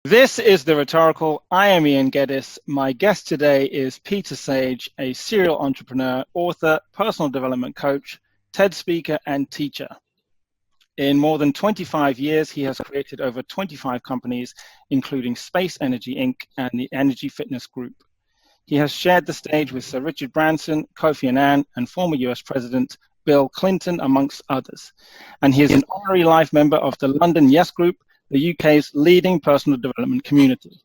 This is The Rhetorical. I am Ian Geddes. My guest today is Peter Sage, a serial entrepreneur, author, personal development coach, TED speaker, and teacher. In more than 25 years, he has created over 25 companies, including Space Energy Inc. and the Energy Fitness Group. He has shared the stage with Sir Richard Branson, Kofi Annan, and former US President Bill Clinton, amongst others. And he is an honorary life member of the London Yes Group, the UK's leading personal development community.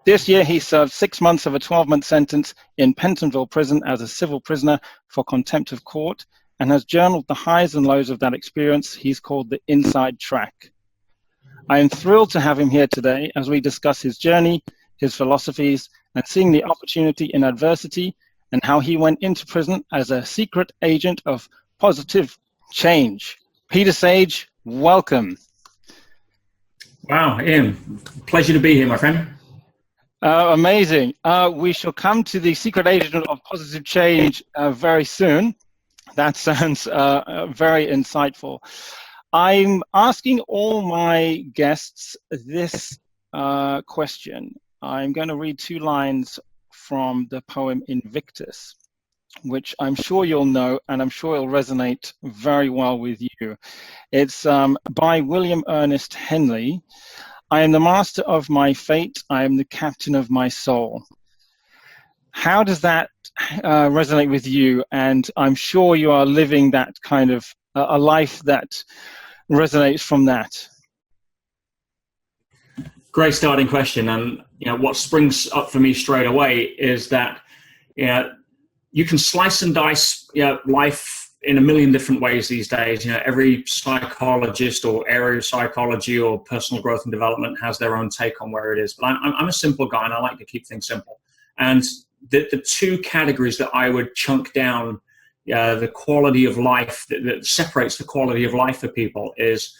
This year, he served 6 months of a 12-month sentence in Pentonville Prison as a civil prisoner for contempt of court, and has journaled the highs and lows of that experience he's called the Inside Track. I am thrilled to have him here today as we discuss his journey, his philosophies, and seeing the opportunity in adversity, and how he went into prison as a secret agent of positive change. Peter Sage, welcome. Wow, Ian, pleasure to be here, my friend. Amazing. We shall come to the secret agent of positive change very soon. That sounds very insightful. I'm asking all my guests this question. I'm going to read 2 lines from the poem Invictus, which I'm sure you'll know, and I'm sure it'll resonate very well with you. It's by William Ernest Henley. I am the master of my fate. I am the captain of my soul. How does that resonate with you? And I'm sure you are living that kind of a life that resonates from that. Great starting question. And what springs up for me straight away is that you can slice and dice life in a million different ways these days. Every psychologist or area of psychology or personal growth and development has their own take on where it is. But I'm a simple guy, and I like to keep things simple. And the 2 categories that I would chunk down the quality of life that separates the quality of life for people is,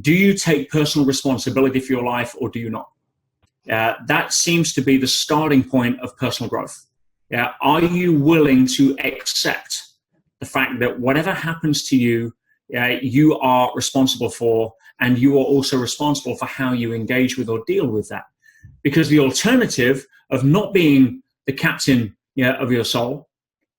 do you take personal responsibility for your life or do you not? That seems to be the starting point of personal growth. Are you willing to accept the fact that whatever happens to you, you are responsible for, and you are also responsible for how you engage with or deal with that? Because the alternative of not being the captain of your soul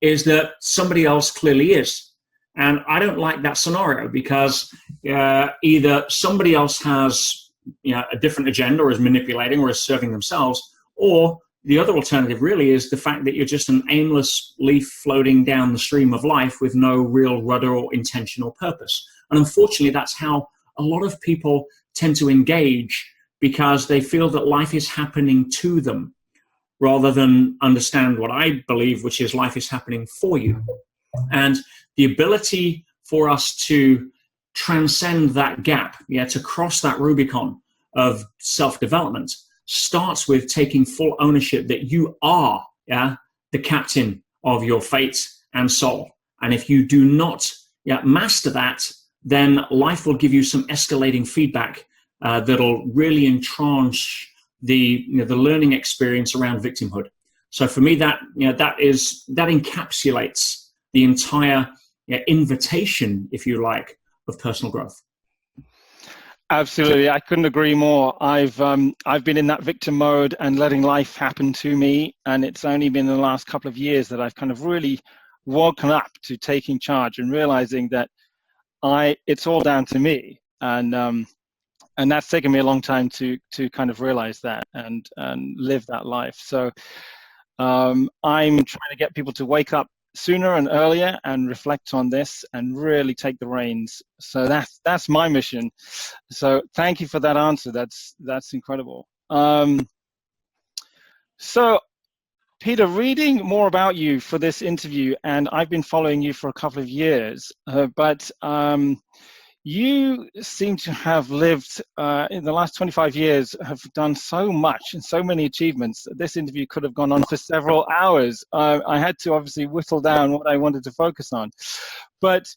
is that somebody else clearly is. And I don't like that scenario, because either somebody else has a different agenda, or is manipulating, or is serving themselves, or the other alternative really is the fact that you're just an aimless leaf floating down the stream of life with no real rudder or intention or purpose. And unfortunately, that's how a lot of people tend to engage, because they feel that life is happening to them rather than understand what I believe, which is life is happening for you. And the ability for us to transcend that gap, to cross that Rubicon of self-development, starts with taking full ownership that you are the captain of your fate and soul. And if you do not master that, then life will give you some escalating feedback that'll really entrench the learning experience around victimhood. So for me, that encapsulates the entire invitation, if you like, of personal growth. Absolutely, I couldn't agree more. I've been in that victim mode and letting life happen to me, and it's only been in the last couple of years that I've kind of really woken up to taking charge and realizing that it's all down to me, and that's taken me a long time to kind of realize that and live that life. So I'm trying to get people to wake up sooner and earlier and reflect on this and really take the reins. So that's my mission. So thank you for that answer. That's incredible. So Peter, reading more about you for this interview, and I've been following you for a couple of years, but you seem to have lived in the last 25 years, have done so much and so many achievements. This interview could have gone on for several hours. I had to obviously whittle down what I wanted to focus on. But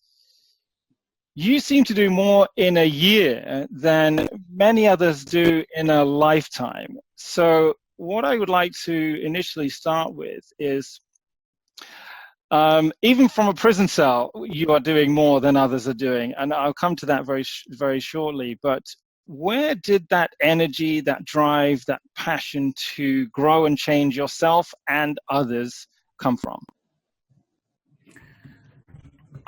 you seem to do more in a year than many others do in a lifetime. So what I would like to initially start with is, even from a prison cell, you are doing more than others are doing, and I'll come to that very shortly. But Where did that energy, that drive, that passion to grow and change yourself and others come from?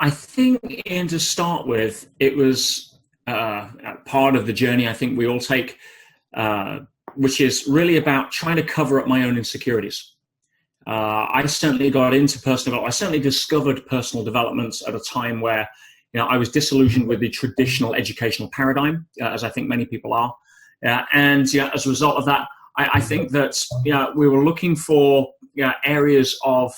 I think, Ian, to start with, it was part of the journey I think we all take, which is really about trying to cover up my own insecurities. I certainly got into personal development. I certainly discovered personal development at a time where, I was disillusioned with the traditional educational paradigm, as I think many people are. And as a result of that, I think that we were looking for areas of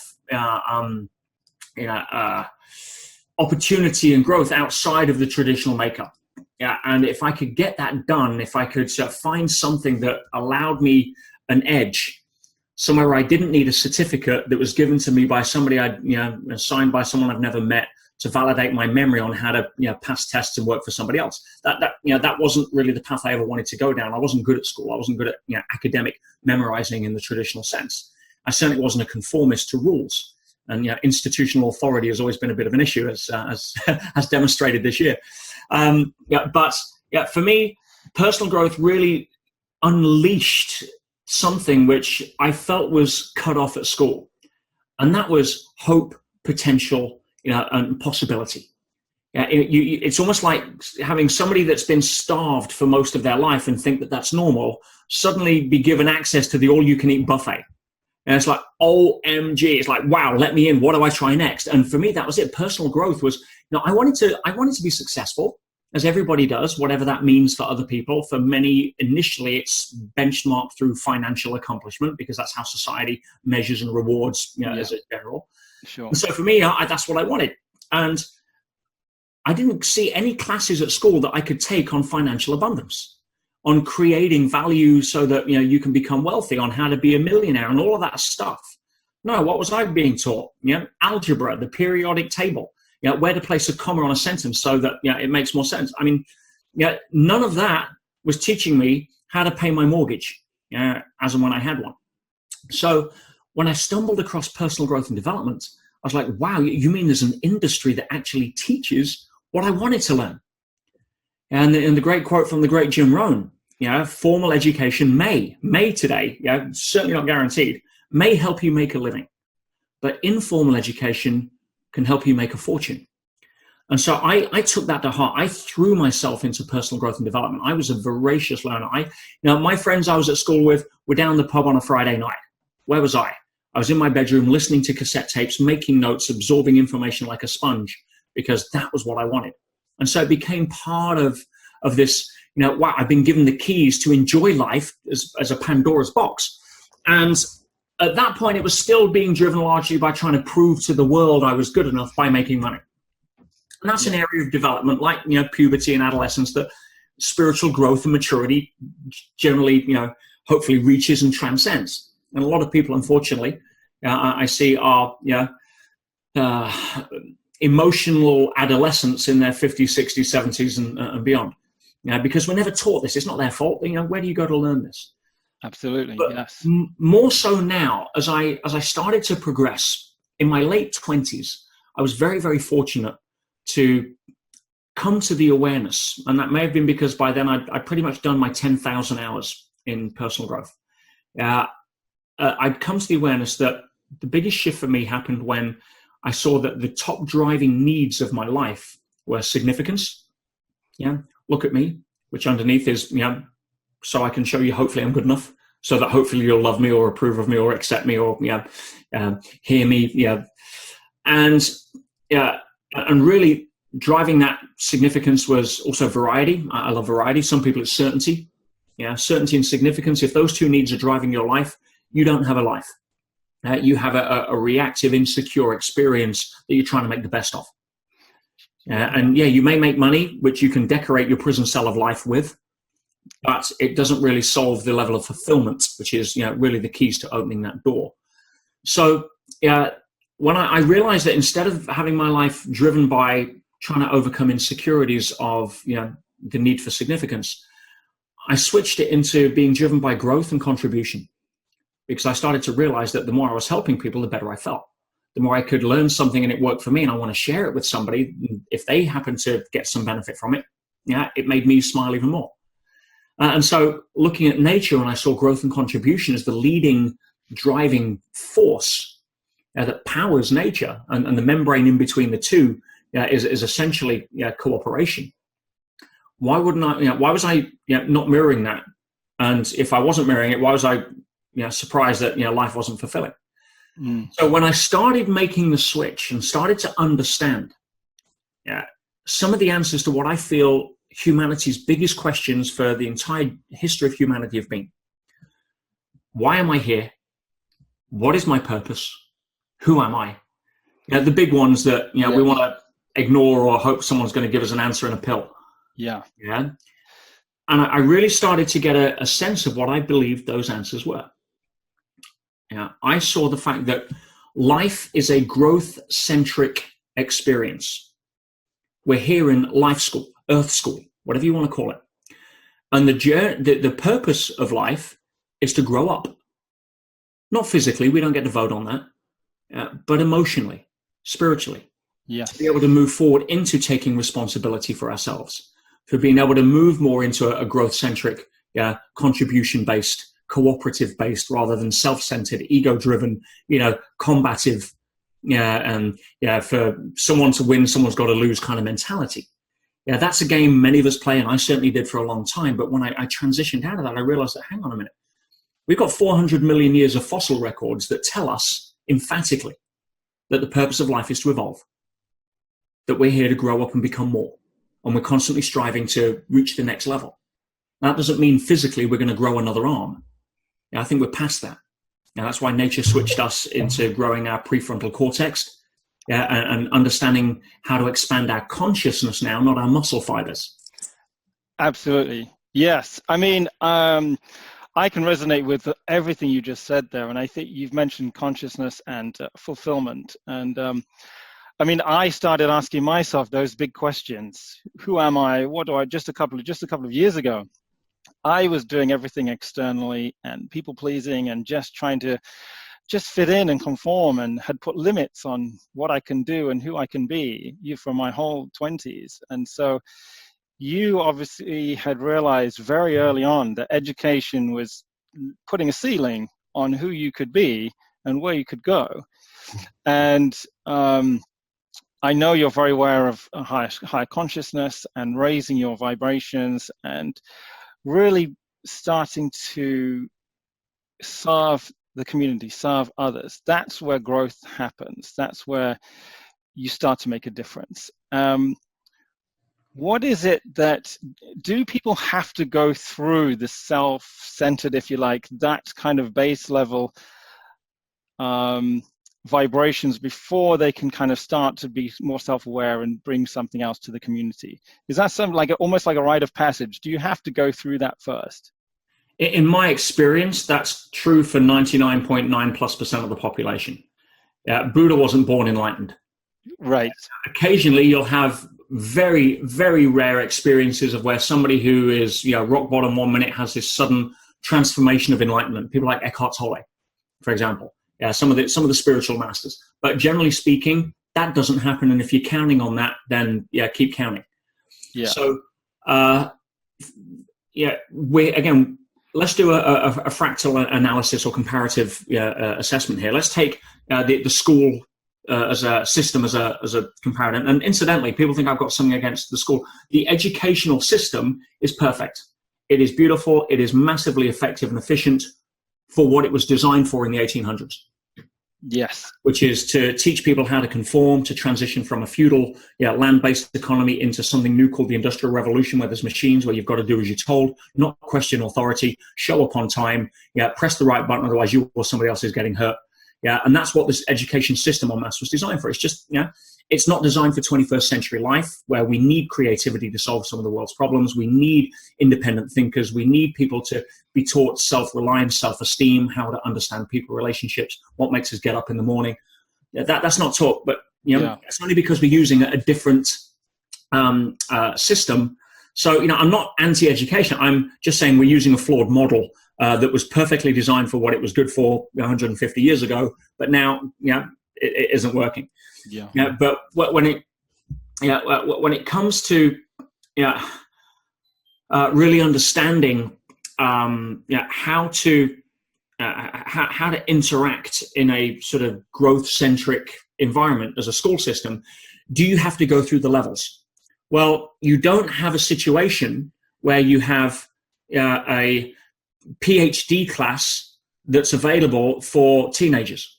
opportunity and growth outside of the traditional makeup. And if I could get that done, if I could find something that allowed me an edge, somewhere where I didn't need a certificate that was given to me by somebody signed by someone I've never met to validate my memory on how to pass tests and work for somebody else. That wasn't really the path I ever wanted to go down. I wasn't good at school. I wasn't good at academic memorizing in the traditional sense. I certainly wasn't a conformist to rules. And institutional authority has always been a bit of an issue, as demonstrated this year. But for me, personal growth really unleashed something which I felt was cut off at school, and that was hope, potential, and possibility. It's almost like having somebody that's been starved for most of their life and think that that's normal suddenly be given access to the all-you-can-eat buffet. And it's like, OMG, it's like, wow, let me in. What do I try next? And for me, that was it. Personal growth was, I wanted to be successful, as everybody does, whatever that means for other people. For many, initially, it's benchmarked through financial accomplishment because that's how society measures and rewards, as a general. Sure. And so for me, that's what I wanted. And I didn't see any classes at school that I could take on financial abundance, on creating value so that you can become wealthy, on how to be a millionaire and all of that stuff. No, what was I being taught? Algebra, the periodic table, where to place a comma on a sentence so that it makes more sense. I mean, none of that was teaching me how to pay my mortgage as and when I had one. So when I stumbled across personal growth and development, I was like, wow, you mean there's an industry that actually teaches what I wanted to learn? And the great quote from the great Jim Rohn, formal education may today, certainly not guaranteed, may help you make a living. But informal education can help you make a fortune. And so I took that to heart. I threw myself into personal growth and development. I was a voracious learner. My friends I was at school with were down the pub on a Friday night. Where was I? I was in my bedroom listening to cassette tapes, making notes, absorbing information like a sponge, because that was what I wanted. And so it became part of this, wow, I've been given the keys to enjoy life as a Pandora's box. And at that point, it was still being driven largely by trying to prove to the world I was good enough by making money. And that's an area of development, like, puberty and adolescence, that spiritual growth and maturity generally, hopefully reaches and transcends. And a lot of people, unfortunately, I see are emotional adolescents in their 50s, 60s, 70s and beyond. Because we're never taught this. It's not their fault. Where do you go to learn this? Absolutely, but yes. More so now, as I started to progress in my late 20s, I was very, very fortunate to come to the awareness. And that may have been because by then I'd pretty much done my 10,000 hours in personal growth. I'd come to the awareness that the biggest shift for me happened when I saw that the top driving needs of my life were significance. Look at me, which underneath is, so I can show you hopefully I'm good enough, so that hopefully you'll love me or approve of me or accept me or hear me. And really driving that significance was also variety. I love variety. Some people it's certainty. Certainty and significance. If those two needs are driving your life, you don't have a life. You have a reactive, insecure experience that you're trying to make the best of. And you may make money, which you can decorate your prison cell of life with, but it doesn't really solve the level of fulfillment, which is really the keys to opening that door. So when I realized that instead of having my life driven by trying to overcome insecurities of the need for significance, I switched it into being driven by growth and contribution, because I started to realize that the more I was helping people, the better I felt. The more I could learn something and it worked for me and I want to share it with somebody, if they happen to get some benefit from it, it made me smile even more. And so looking at nature, and I saw growth and contribution as the leading driving force that powers nature, and the membrane in between the two is essentially cooperation. Why wouldn't I? Why was I not mirroring that? And if I wasn't mirroring it, why was I surprised that life wasn't fulfilling? So when I started making the switch and started to understand some of the answers to what I feel humanity's biggest questions for the entire history of humanity have been: why am I here? What is my purpose? Who am I? The big ones that we want to ignore or hope someone's going to give us an answer in a pill. Yeah. And I really started to get a sense of what I believed those answers were. I saw the fact that life is a growth-centric experience. We're here in life school, earth school, whatever you want to call it. And the purpose of life is to grow up. Not physically, we don't get to vote on that, but emotionally, spiritually. Yes. To be able to move forward into taking responsibility for ourselves, for being able to move more into a growth-centric, contribution-based, cooperative-based, rather than self-centered, ego-driven, combative, for someone to win, someone's got to lose kind of mentality. That's a game many of us play, and I certainly did for a long time. But when I transitioned out of that, I realized that, hang on a minute, we've got 400 million years of fossil records that tell us emphatically that the purpose of life is to evolve, that we're here to grow up and become more, and we're constantly striving to reach the next level. That doesn't mean physically we're going to grow another arm. I think we're past that. That's why nature switched us into growing our prefrontal cortex, and understanding how to expand our consciousness now, not our muscle fibers. Absolutely. Yes. I mean, I can resonate with everything you just said there. And I think you've mentioned consciousness and fulfillment. And I mean, I started asking myself those big questions. Who am I? What do I? Just a couple of years ago, I was doing everything externally and people pleasing and just trying to just fit in and conform, and had put limits on what I can do and who I can be for my whole 20s. And so you obviously had realized very early on that education was putting a ceiling on who you could be and where you could go. And I know you're very aware of high consciousness and raising your vibrations and really starting to serve the community, serve others. That's where growth happens. That's where you start to make a difference. What is it that, do people have to go through the self-centered, if you like, that kind of base level vibrations before they can kind of start to be more self-aware and bring something else to the community? Is that something like almost like a rite of passage? Do you have to go through that first? In my experience, that's true for 99.9+% of the population. Buddha wasn't born enlightened. Right. Occasionally, you'll have very, very rare experiences of where somebody who is rock bottom 1 minute has this sudden transformation of enlightenment. People like Eckhart Tolle, for example. Some of the spiritual masters. But generally speaking, that doesn't happen. And if you're counting on that, then keep counting. Yeah. So let's do a fractal analysis or comparative assessment here. Let's take the school as a system, as a comparative. And incidentally, people think I've got something against the school. The educational system is perfect. It is beautiful. It is massively effective and efficient for what it was designed for in the 1800s. Yes. Which is to teach people how to conform, to transition from a feudal land-based economy into something new called the Industrial Revolution, where there's machines, where you've got to do as you're told, not question authority, show up on time, press the right button, otherwise you or somebody else is getting hurt. And that's what this education system en masse was designed for. It's just, it's not designed for 21st century life, where we need creativity to solve some of the world's problems. We need independent thinkers. We need people to be taught self-reliance, self-esteem, how to understand people relationships, what makes us get up in the morning. That's not taught, but it's only because we're using a different system. So, I'm not anti-education. I'm just saying we're using a flawed model that was perfectly designed for what it was good for 150 years ago, but now, it isn't working. But when it comes to, really understanding how to interact in a sort of growth-centric environment as a school system, do you have to go through the levels? Well, you don't have a situation where you have a PhD class that's available for teenagers.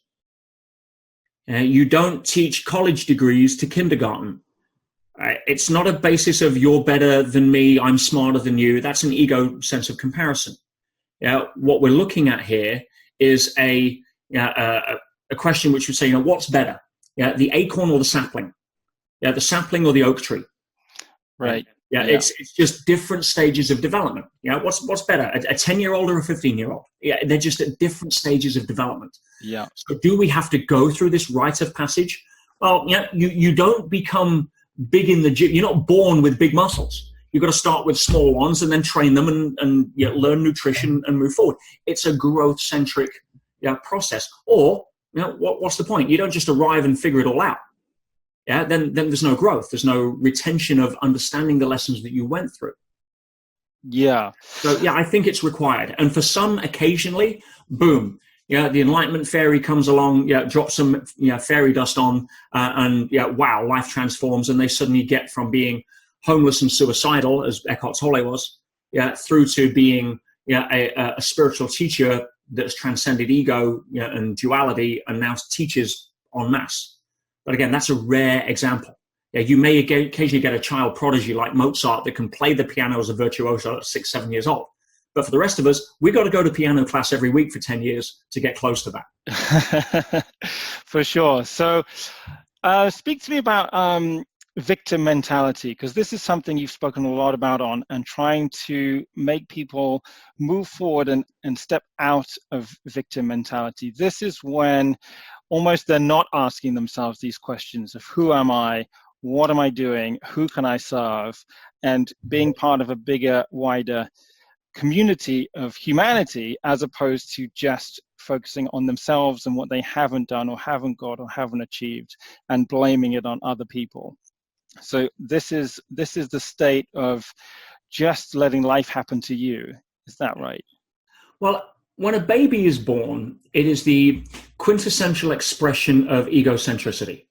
You don't teach college degrees to kindergarten. It's not a basis of you're better than me, I'm smarter than you. That's an ego sense of comparison. What we're looking at here is a question which would say, what's better? The acorn or the sapling? The sapling or the oak tree? Right. It's just different stages of development. What's better, a 10-year-old or a 15-year-old? They're just at different stages of development. Yeah. So do we have to go through this rite of passage? Well, you don't become big in the gym. You're not born with big muscles. You've got to start with small ones and then train them and learn nutrition and move forward. It's a growth-centric process. Or what's the point? You don't just arrive and figure it all out. Then there's no growth. There's no retention of understanding the lessons that you went through. Yeah. So I think it's required. And for some, occasionally, boom, the enlightenment fairy comes along, drops some fairy dust on, and wow, life transforms, and they suddenly get from being homeless and suicidal, as Eckhart Tolle was, through to being a spiritual teacher that's transcended ego and duality, and now teaches en masse. But again, that's a rare example. You may occasionally get a child prodigy like Mozart that can play the piano as a virtuoso at 6, 7 years old. But for the rest of us, we've got to go to piano class every week for 10 years to get close to that. For sure. So speak to me about victim mentality, because this is something you've spoken a lot about and trying to make people move forward and step out of victim mentality. This is when almost they're not asking themselves these questions of who am I, what am I doing, who can I serve, and being part of a bigger, wider community of humanity, as opposed to just focusing on themselves and what they haven't done or haven't got or haven't achieved and blaming it on other people. So this is the state of just letting life happen to you. Is that right? Well, when a baby is born, it is the quintessential expression of egocentricity.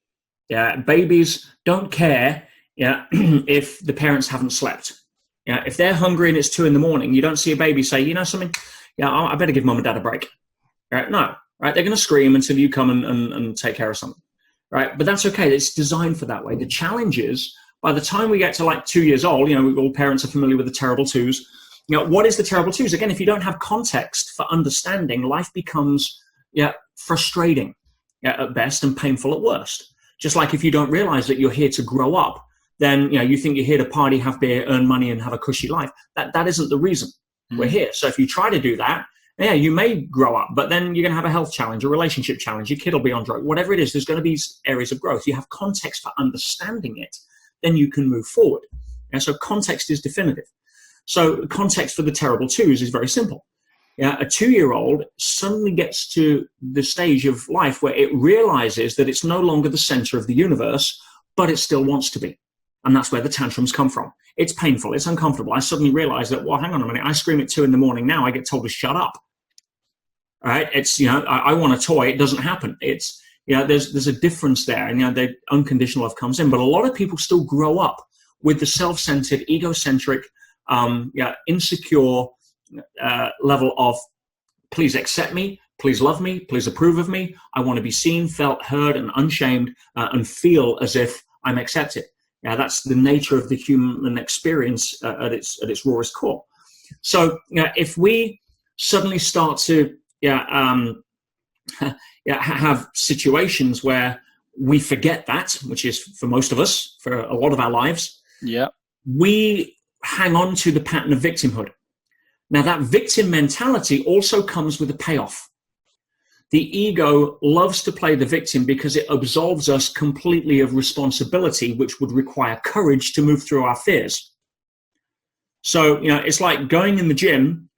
Babies don't care if the parents haven't slept. If they're hungry and it's 2 a.m, you don't see a baby say, something, I better give mum and dad a break. No, right? They're going to scream until you come and take care of something. Right? But that's okay. It's designed for that way. The challenge is, by the time we get to like 2 years old, all parents are familiar with the terrible twos. What is the terrible twos? Again, if you don't have context for understanding, life becomes frustrating at best and painful at worst. Just like if you don't realize that you're here to grow up, then you think you're here to party, have beer, earn money, and have a cushy life. That isn't the reason we're here. So if you try to do that, you may grow up, but then you're going to have a health challenge, a relationship challenge, your kid will be on drugs, whatever it is, there's going to be areas of growth. You have context for understanding it, then you can move forward. And so context is definitive. So context for the terrible twos is very simple. A 2-year-old suddenly gets to the stage of life where it realizes that it's no longer the center of the universe, but it still wants to be. And that's where the tantrums come from. It's painful. It's uncomfortable. I suddenly realize that, well, hang on a minute. I scream at 2 a.m. now. I get told to shut up. All right. It's, I want a toy. It doesn't happen. It's, there's a difference there. And, the unconditional love comes in. But a lot of people still grow up with the self-centered, egocentric, insecure level of please accept me, please love me, please approve of me. I want to be seen, felt, heard, and unshamed, and feel as if I'm accepted. That's the nature of the human experience at its rawest core. So if we suddenly start to have situations where we forget that, which is for most of us, for a lot of our lives, we hang on to the pattern of victimhood. Now, that victim mentality also comes with a payoff. The ego loves to play the victim because it absolves us completely of responsibility, which would require courage to move through our fears. So, it's like going in the gym.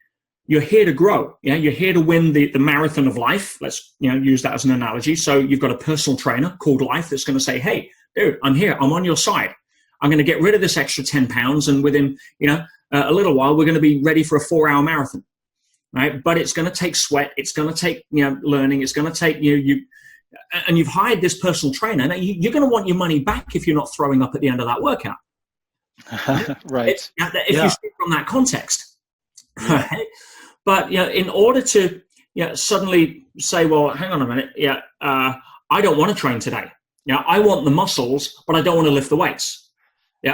You're here to grow. You're here to win the marathon of life. Let's use that as an analogy. So you've got a personal trainer called life that's going to say, hey, dude, I'm here. I'm on your side. I'm going to get rid of this extra 10 pounds. And within, a little while, we're going to be ready for a 4-hour marathon, right? But it's going to take sweat. It's going to take, learning. It's going to take, and you've hired this personal trainer. Now, you're going to want your money back if you're not throwing up at the end of that workout. Right. If you speak from that context, right? But, in order to suddenly say, well, hang on a minute. I don't want to train today. I want the muscles, but I don't want to lift the weights.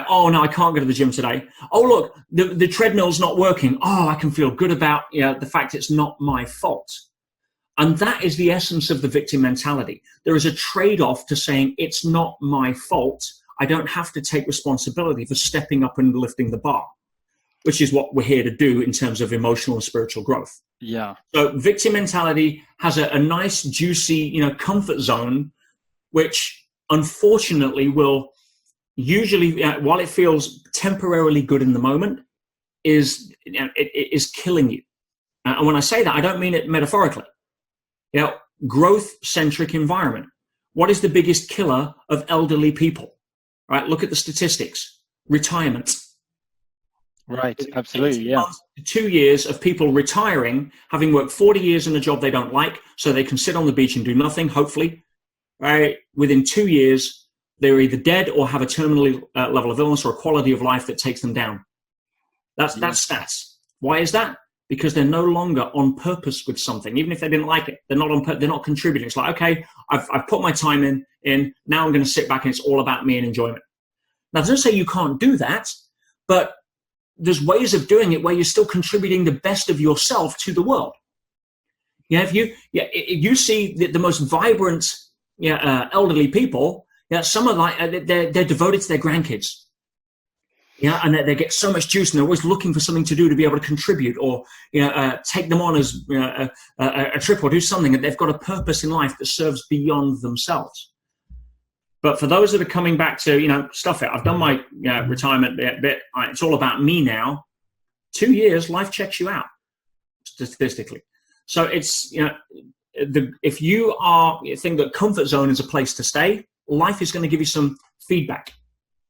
Oh, no, I can't go to the gym today. Oh, look, the treadmill's not working. Oh, I can feel good about the fact it's not my fault. And that is the essence of the victim mentality. There is a trade-off to saying it's not my fault. I don't have to take responsibility for stepping up and lifting the bar, which is what we're here to do in terms of emotional and spiritual growth. Yeah. So victim mentality has a nice, juicy, comfort zone, which unfortunately will usually, while it feels temporarily good in the moment, is killing you. And when I say that, I don't mean it metaphorically. Growth-centric environment. What is the biggest killer of elderly people? Right? Look at the statistics. Retirement. Right, absolutely, yeah. 2 years of people retiring, having worked 40 years in a job they don't like, so they can sit on the beach and do nothing, hopefully. Right? Within 2 years, they're either dead or have a terminal level of illness or a quality of life that takes them down. That's stats. Why is that? Because they're no longer on purpose with something. Even if they didn't like it, they're not contributing. It's like, okay, I've put my time in, now I'm going to sit back and it's all about me and enjoyment. Now, it doesn't say you can't do that, but there's ways of doing it where you're still contributing the best of yourself to the world. If you see the most vibrant elderly people, some are they're devoted to their grandkids. And they get so much juice, and they're always looking for something to do to be able to contribute, or take them on as a trip or do something. And they've got a purpose in life that serves beyond themselves. But for those that are coming back to stuff it, I've done my retirement bit. It's all about me now. 2 years, life checks you out statistically. So it's if you think that comfort zone is a place to stay, life is going to give you some feedback.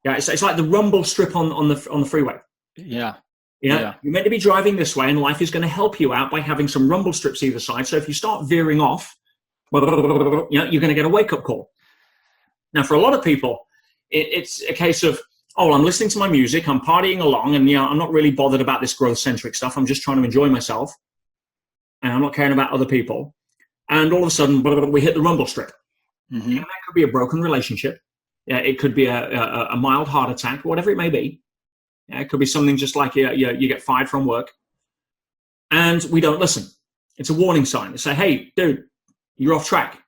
It's like the rumble strip on the freeway. Yeah. You're meant to be driving this way, and life is going to help you out by having some rumble strips either side. So if you start veering off, you're going to get a wake-up call. Now, for a lot of people, it's a case of, I'm listening to my music, I'm partying along, and I'm not really bothered about this growth-centric stuff. I'm just trying to enjoy myself, and I'm not caring about other people. And all of a sudden, we hit the rumble strip. Mm-hmm. And that could be a broken relationship. It could be a mild heart attack, whatever it may be. It could be something just like you get fired from work, and we don't listen. It's a warning sign. They say, hey, dude, you're off track.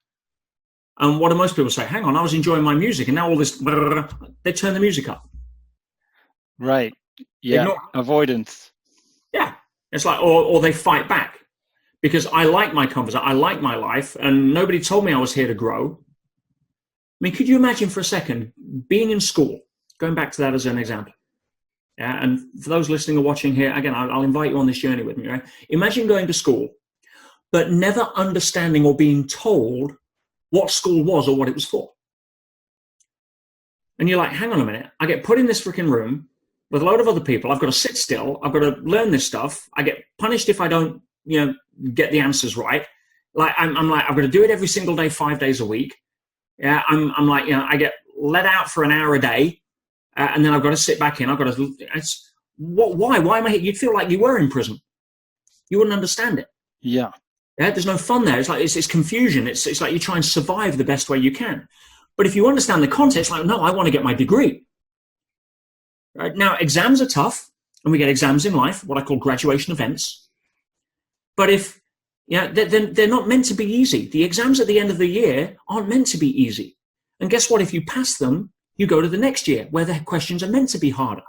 And what do most people say? Hang on, I was enjoying my music, and now all this, they turn the music up. Right. Yeah. Avoidance. Yeah. It's like, or they fight back because I like my comfort zone, I like my life, and nobody told me I was here to grow. I mean, could you imagine for a second being in school, going back to that as an example? And for those listening or watching here, again, I'll invite you on this journey with me, right? Imagine going to school, but never understanding or being told what school was or what it was for. And you're like, hang on a minute, I get put in this freaking room with a load of other people. I've got to sit still. I've got to learn this stuff. I get punished if I don't, get the answers right. Like, I'm like, I've got to do it every single day, 5 days a week. Yeah, I'm like, I get let out for an hour a day, and then I've got to sit back in. Why am I here? You'd feel like you were in prison. You wouldn't understand it. Yeah. There's no fun there. It's like, it's confusion. It's like you try and survive the best way you can. But if you understand the context, like, no, I want to get my degree. Right? Now, exams are tough, and we get exams in life, what I call graduation events. But they're not meant to be easy. The exams at the end of the year aren't meant to be easy. And guess what? If you pass them, you go to the next year where the questions are meant to be harder.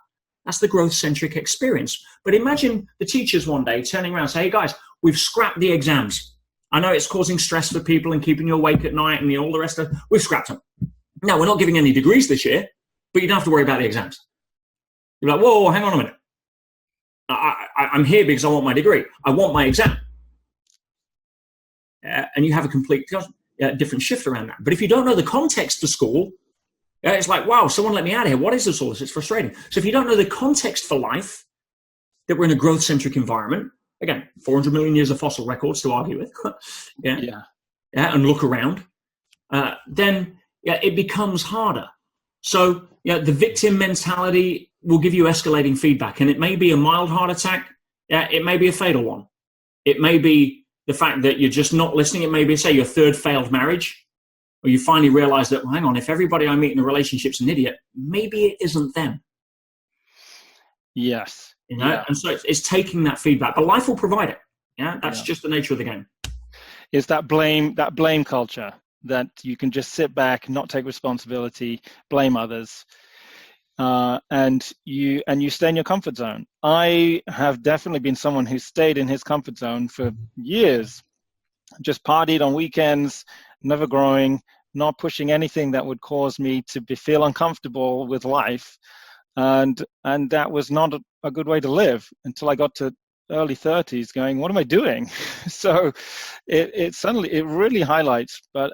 That's the growth-centric experience. But imagine the teachers one day turning around and say, hey, guys, we've scrapped the exams. I know it's causing stress for people and keeping you awake at night and all the rest of it. We've scrapped them. Now, we're not giving any degrees this year, but you don't have to worry about the exams. You're like, whoa, hang on a minute. I'm here because I want my degree. I want my exam. And you have a complete different shift around that. But if you don't know the context for school, it's like, wow, someone let me out of here. What is this all this? It's frustrating. So if you don't know the context for life, that we're in a growth-centric environment, again, 400 million years of fossil records to argue with, yeah, and look around, then it becomes harder. So the victim mentality will give you escalating feedback, and it may be a mild heart attack, it may be a fatal one. It may be the fact that you're just not listening. It may be, say, your third failed marriage, or you finally realize that, well, hang on, if everybody I meet in a relationship's an idiot, maybe it isn't them. Yes. And so it's taking that feedback, but life will provide it. That's just the nature of the game. It's that blame culture that you can just sit back, not take responsibility, blame others, and you stay in your comfort zone. I have definitely been someone who stayed in his comfort zone for years, just partied on weekends, never growing, not pushing anything that would cause me to feel uncomfortable with life. And that was not a good way to live until I got to early 30s going, what am I doing? So it really highlights, but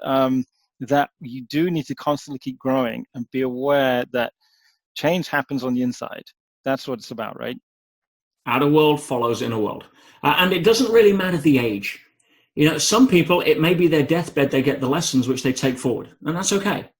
that you do need to constantly keep growing and be aware that change happens on the inside. That's what it's about, right? Outer world follows inner world. And it doesn't really matter the age. Some people, it may be their deathbed, they get the lessons which they take forward, and that's okay.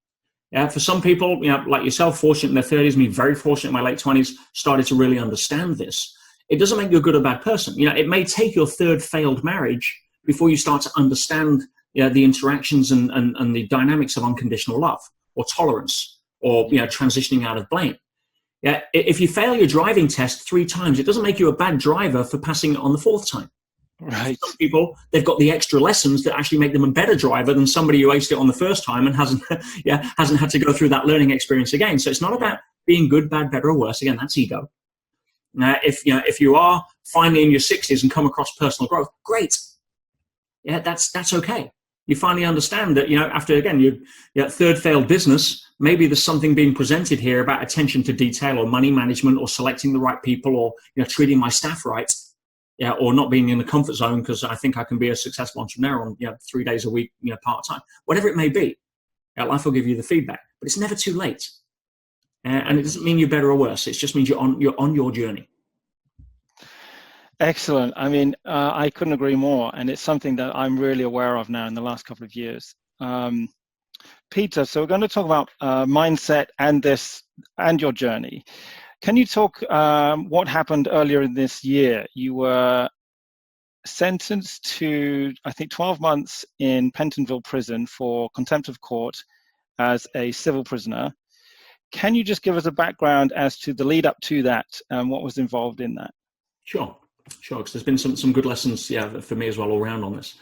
For some people, like yourself, fortunate in their 30s, me very fortunate in my late 20s, started to really understand this. It doesn't make you a good or bad person. It may take your third failed marriage before you start to understand the interactions and the dynamics of unconditional love or tolerance or transitioning out of blame. If you fail your driving test 3 times, it doesn't make you a bad driver for passing it on the 4th time. Right. Some people, they've got the extra lessons that actually make them a better driver than somebody who aced it on the 1st time and hasn't had to go through that learning experience again. So it's not about being good, bad, better, or worse. Again, that's ego. If you are finally in your 60s and come across personal growth, great. That's okay. You finally understand that after again your third failed business, maybe there's something being presented here about attention to detail or money management or selecting the right people or treating my staff right. Or not being in the comfort zone because I think I can be a successful entrepreneur on 3 days a week, part-time, whatever it may be. Life will give you the feedback, but it's never too late. And it doesn't mean you're better or worse. It just means you're on your journey. Excellent. I mean, I couldn't agree more, and it's something that I'm really aware of now in the last couple of years. Peter, so we're going to talk about mindset and your journey. Can you talk what happened earlier in this year? You were sentenced to, I think, 12 months in Pentonville prison for contempt of court as a civil prisoner. Can you just give us a background as to the lead up to that and what was involved in that? Sure, because there's been some good lessons, for me as well all around on this.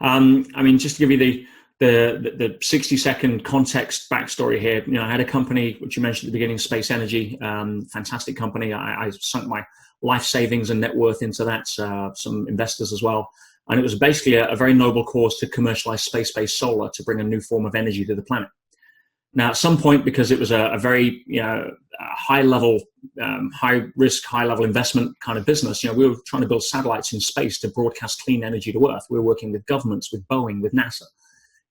I mean, just to give you the 60-second context backstory here. I had a company, which you mentioned at the beginning, Space Energy, fantastic company. I sunk my life savings and net worth into that, some investors as well. And it was basically a very noble cause to commercialize space-based solar to bring a new form of energy to the planet. Now, at some point, because it was a very high-level, high-risk, high-level investment kind of business, we were trying to build satellites in space to broadcast clean energy to Earth. We were working with governments, with Boeing, with NASA.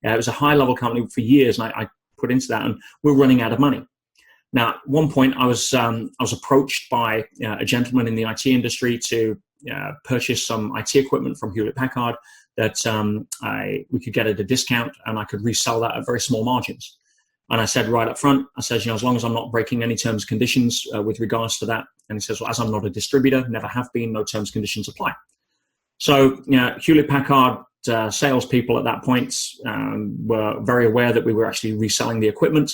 It was a high-level company for years, and I put into that, and we're running out of money. Now, at one point, I was approached by a gentleman in the IT industry to purchase some IT equipment from Hewlett-Packard that we could get at a discount, and I could resell that at very small margins. And I said right up front, I said, as long as I'm not breaking any terms and conditions with regards to that. And he says, well, as I'm not a distributor, never have been, no terms and conditions apply. So, Hewlett-Packard salespeople at that point were very aware that we were actually reselling the equipment.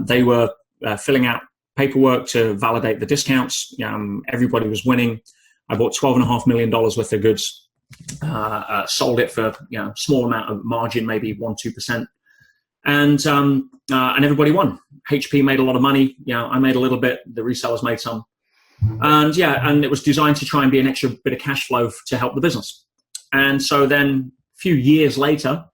They were filling out paperwork to validate the discounts. Everybody was winning. I bought $12.5 million worth of goods, sold it for small amount of margin, maybe 1-2%. And everybody won. HP made a lot of money. I made a little bit. The resellers made some. And it was designed to try and be an extra bit of cash flow to help the business. And so then a few years later,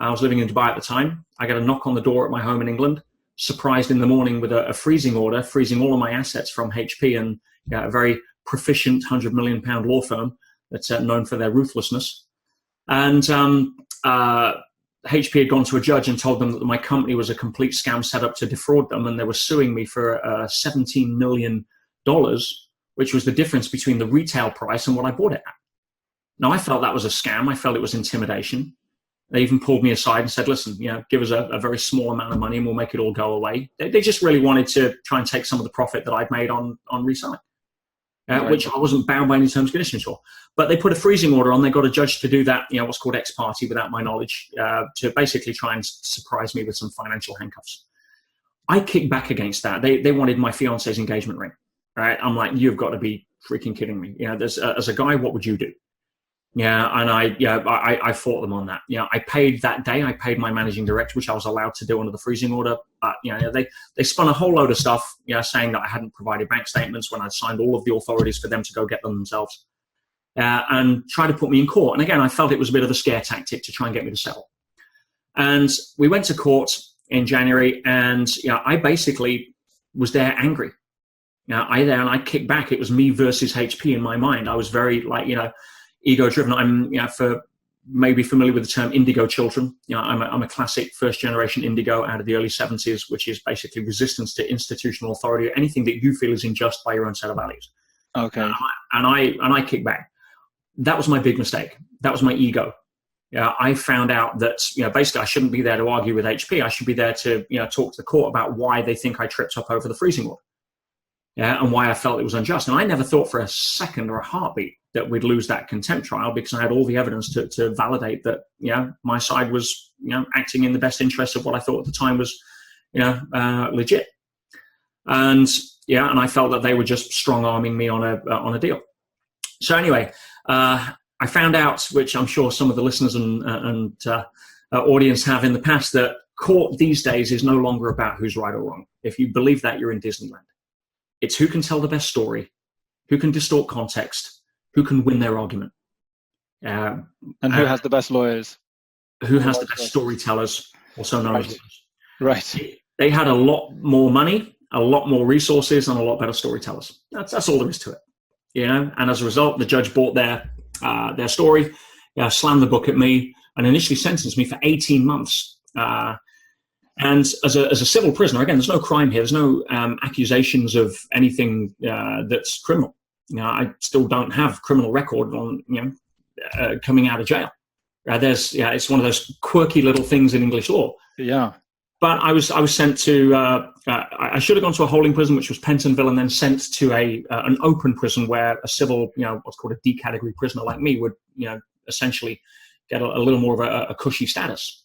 I was living in Dubai at the time. I got a knock on the door at my home in England, surprised in the morning with a freezing order, freezing all of my assets from HP and a very proficient £100 million law firm that's known for their ruthlessness. And HP had gone to a judge and told them that my company was a complete scam set up to defraud them, and they were suing me for $17 million which was the difference between the retail price and what I bought it at. Now, I felt that was a scam. I felt it was intimidation. They even pulled me aside and said, listen, give us a very small amount of money and we'll make it all go away. They just really wanted to try and take some of the profit that I'd made on reselling, right, which I wasn't bound by any terms and conditions for. But they put a freezing order on. They got a judge to do that, what's called ex parte without my knowledge, to basically try and surprise me with some financial handcuffs. I kicked back against that. They wanted my fiance's engagement ring, right? I'm like, you've got to be freaking kidding me. As a guy, what would you do? Yeah, and I fought them on that. I paid that day. I paid my managing director, which I was allowed to do under the freezing order. But they spun a whole load of stuff, saying that I hadn't provided bank statements when I'd signed all of the authorities for them to go get them themselves, and tried to put me in court. And again, I felt it was a bit of a scare tactic to try and get me to settle. And we went to court in January, and I basically was there angry. I kicked back. It was me versus HP in my mind. I was very ego-driven. I'm, for maybe familiar with the term indigo children. I'm a classic first-generation indigo out of the early 70s, which is basically resistance to institutional authority, or anything that you feel is unjust by your own set of values. Okay. And I kicked back. That was my big mistake. That was my ego. I found out that basically I shouldn't be there to argue with HP. I should be there to talk to the court about why they think I tripped up over the freezing order. And why I felt it was unjust. And I never thought for a second or a heartbeat that we'd lose that contempt trial, because I had all the evidence to validate that, my side was, acting in the best interest of what I thought at the time was, legit. And I felt that they were just strong-arming me on a deal. So anyway, I found out, which I'm sure some of the listeners and audience have in the past, that court these days is no longer about who's right or wrong. If you believe that, you're in Disneyland. It's who can tell the best story, who can distort context, who can win their argument. And who has the best lawyers. Who has the best storytellers, also known as lawyers. Right. They had a lot more money, a lot more resources, and a lot better storytellers. That's all there is to it. And as a result, the judge bought their story, slammed the book at me, and initially sentenced me for 18 months. And as a civil prisoner, again, there's no crime here. There's no accusations of anything that's criminal. I still don't have criminal record on coming out of jail. It's one of those quirky little things in English law. Yeah. But I was sent to I should have gone to a holding prison, which was Pentonville, and then sent to an open prison where a civil what's called a D category prisoner like me would essentially get a little more of a cushy status.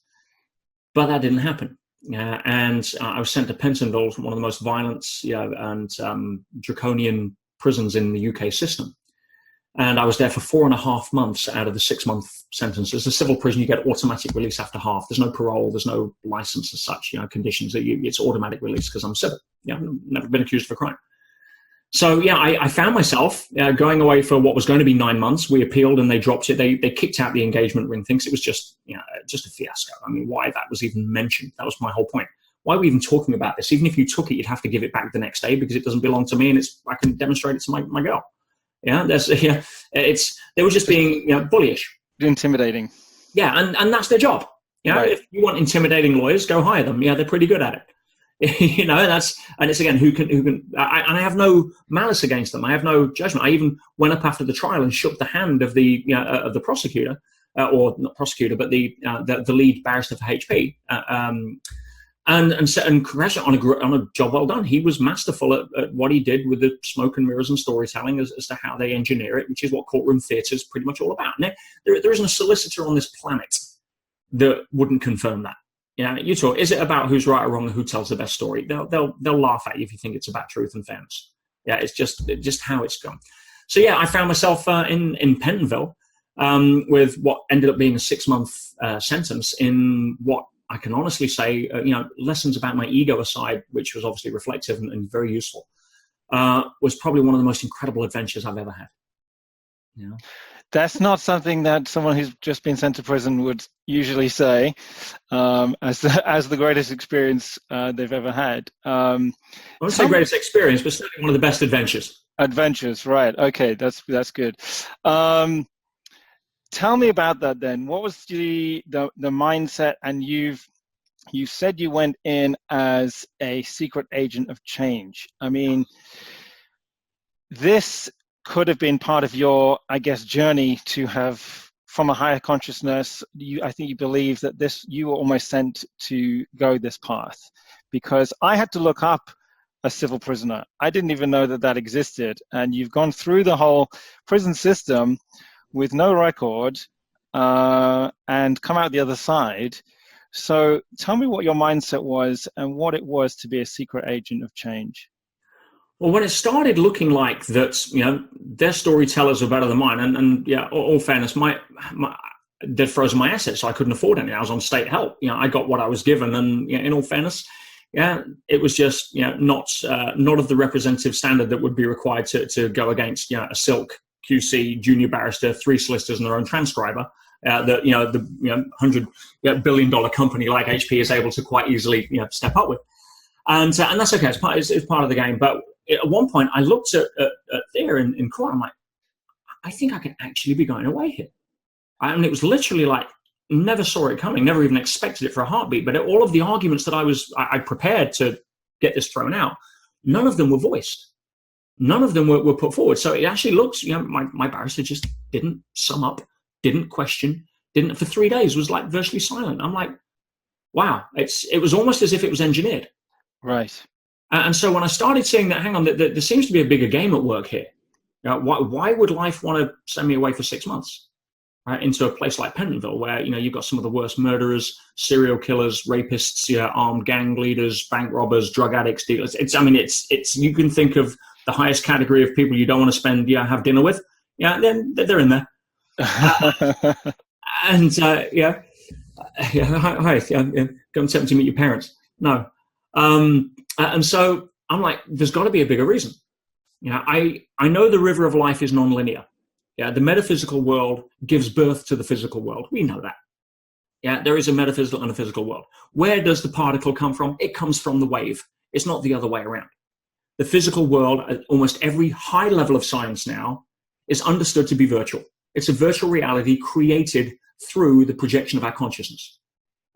But that didn't happen. And I was sent to Pentonville, one of the most violent and draconian prisons in the UK system. And I was there for 4.5 months out of the 6-month sentence. As a civil prison, you get automatic release after half. There's no parole. There's no license as such, conditions. It's automatic release because I'm civil. I've never been accused of a crime. So, I found myself going away for what was going to be 9 months. We appealed and they dropped it. They kicked out the engagement ring thing. It was just a fiasco. I mean, why that was even mentioned? That was my whole point. Why are we even talking about this? Even if you took it, you'd have to give it back the next day because it doesn't belong to me and I can demonstrate it to my girl. They were just being bullyish. Intimidating. Yeah, and that's their job. Right. If you want intimidating lawyers, go hire them. They're pretty good at it. And it's again, who can, I have no malice against them. I have no judgment. I even went up after the trial and shook the hand of the prosecutor, or not prosecutor, but the lead barrister for HP, and congratulate on a job well done. He was masterful at what he did with the smoke and mirrors and storytelling as to how they engineer it, which is what courtroom theatre is pretty much all about. And there isn't a solicitor on this planet that wouldn't confirm that. You talk, is it about who's right or wrong and who tells the best story? They'll laugh at you if you think it's about truth and fairness. It's just how it's gone. So I found myself in Pentonville with what ended up being a 6-month sentence in what I can honestly say, lessons about my ego aside, which was obviously reflective and very useful, was probably one of the most incredible adventures I've ever had. That's not something that someone who's just been sent to prison would usually say as the greatest experience they've ever had. I wouldn't say greatest experience, but certainly one of the best adventures. Adventures, right. Okay, that's good. Tell me about that then. What was the mindset? And you said you went in as a secret agent of change. I mean, this could have been part of your, I guess, journey to have from a higher consciousness. I think you believe that you were almost sent to go this path, because I had to look up a civil prisoner. I didn't even know that existed. And you've gone through the whole prison system with no record and come out the other side. So tell me what your mindset was and what it was to be a secret agent of change. Well, when it started looking like that, their storytellers were better than mine, and yeah, all fairness, they'd frozen my assets, so I couldn't afford any. I was on state help. I got what I was given, and in all fairness, it was just not of the representative standard that would be required to go against a silk QC junior barrister, 3 solicitors, and their own transcriber. That the $100 billion company like HP is able to quite easily step up with, and that's okay. It's part of the game. But at one point, I looked at there in court. I'm like, I think I can actually be going away here. I mean, it was literally like, never saw it coming, never even expected it for a heartbeat. But all of the arguments that I prepared to get this thrown out, none of them were voiced. None of them were put forward. So it actually looks, my barrister just didn't sum up, didn't question, didn't for 3 days, was like virtually silent. I'm like, wow, it was almost as if it was engineered. Right. And so when I started seeing that, hang on, there seems to be a bigger game at work here. Why would life want to send me away for 6 months? Right, into a place like Pentonville, where you've got some of the worst murderers, serial killers, rapists, armed gang leaders, bank robbers, drug addicts, dealers. It's you can think of the highest category of people you don't want to have dinner with. Then they're in there. Hi, go and tempt to meet your parents. No, and so I'm like, there's got to be a bigger reason. I know the river of life is non-linear. The metaphysical world gives birth to the physical world. We know that. There is a metaphysical and a physical world. Where does the particle come from? It comes from the wave. It's not the other way around. The physical world, at almost every high level of science now, is understood to be virtual. It's a virtual reality created through the projection of our consciousness.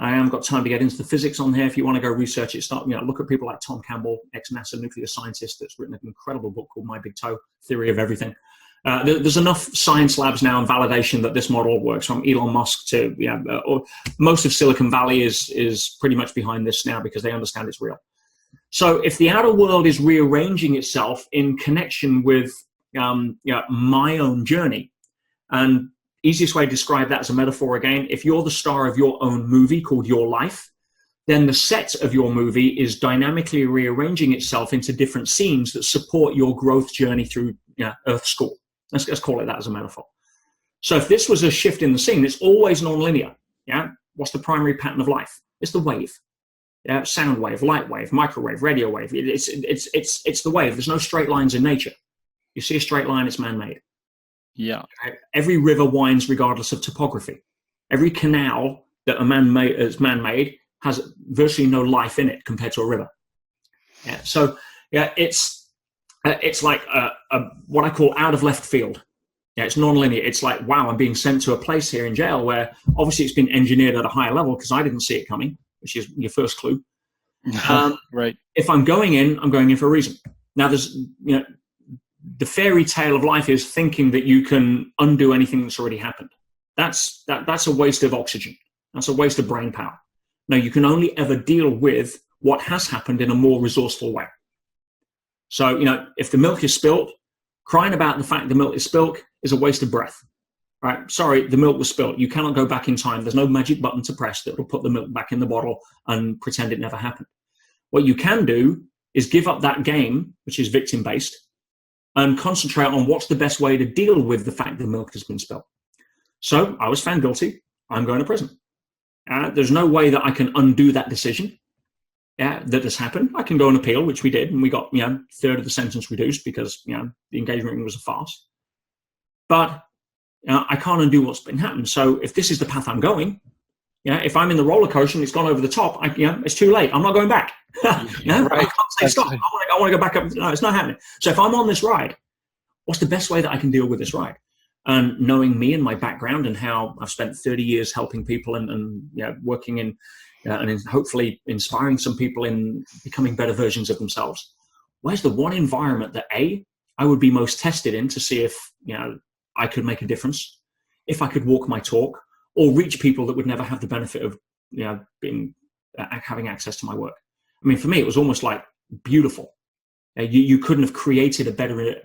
I haven't got time to get into the physics on here. If you want to go research it, look at people like Tom Campbell, ex-NASA nuclear scientist, that's written an incredible book called My Big Toe, Theory of Everything. There's enough science labs now and validation that this model works, from Elon Musk to, most of Silicon Valley is pretty much behind this now because they understand it's real. So if the outer world is rearranging itself in connection with my own journey, and easiest way to describe that as a metaphor again, if you're the star of your own movie called Your Life, then the set of your movie is dynamically rearranging itself into different scenes that support your growth journey through Earth School. Let's call it that as a metaphor. So if this was a shift in the scene, it's always non-linear. What's the primary pattern of life? It's the wave. Sound wave, light wave, microwave, radio wave. It's the wave. There's no straight lines in nature. You see a straight line, it's man-made. Every river winds regardless of topography. Every canal that is man-made has virtually no life in it compared to a river. It's like what I call out of left field. It's non-linear. It's like, wow, I'm being sent to a place here in jail where obviously it's been engineered at a higher level because I didn't see it coming, which is your first clue. Right. If I'm going in for a reason. Now, there's the fairy tale of life is thinking that you can undo anything that's already happened. That's a waste of oxygen. That's a waste of brain power. No, you can only ever deal with what has happened in a more resourceful way. So, if the milk is spilt, crying about the fact the milk is spilt is a waste of breath. Right? Sorry, the milk was spilt. You cannot go back in time. There's no magic button to press that will put the milk back in the bottle and pretend it never happened. What you can do is give up that game, which is victim-based, and concentrate on what's the best way to deal with the fact the milk has been spilled. So I was found guilty. I'm going to prison. There's no way that I can undo that decision. That has happened. I can go and appeal, which we did, and we got third of the sentence reduced because the engagement ring was a farce. But I can't undo what's been happened. So if this is the path I'm going, if I'm in the roller coaster and it's gone over the top, it's too late. I'm not going back. Right. I can't say stop. Right. I want to go back up. No, it's not happening. So if I'm on this ride, what's the best way that I can deal with this ride? And knowing me and my background and how I've spent 30 years helping people and working in and hopefully inspiring some people in becoming better versions of themselves. Where's the one environment that A, I would be most tested in to see if, I could make a difference, if I could walk my talk, or reach people that would never have the benefit of, having access to my work. I mean, for me, it was almost like beautiful. You couldn't have created a better,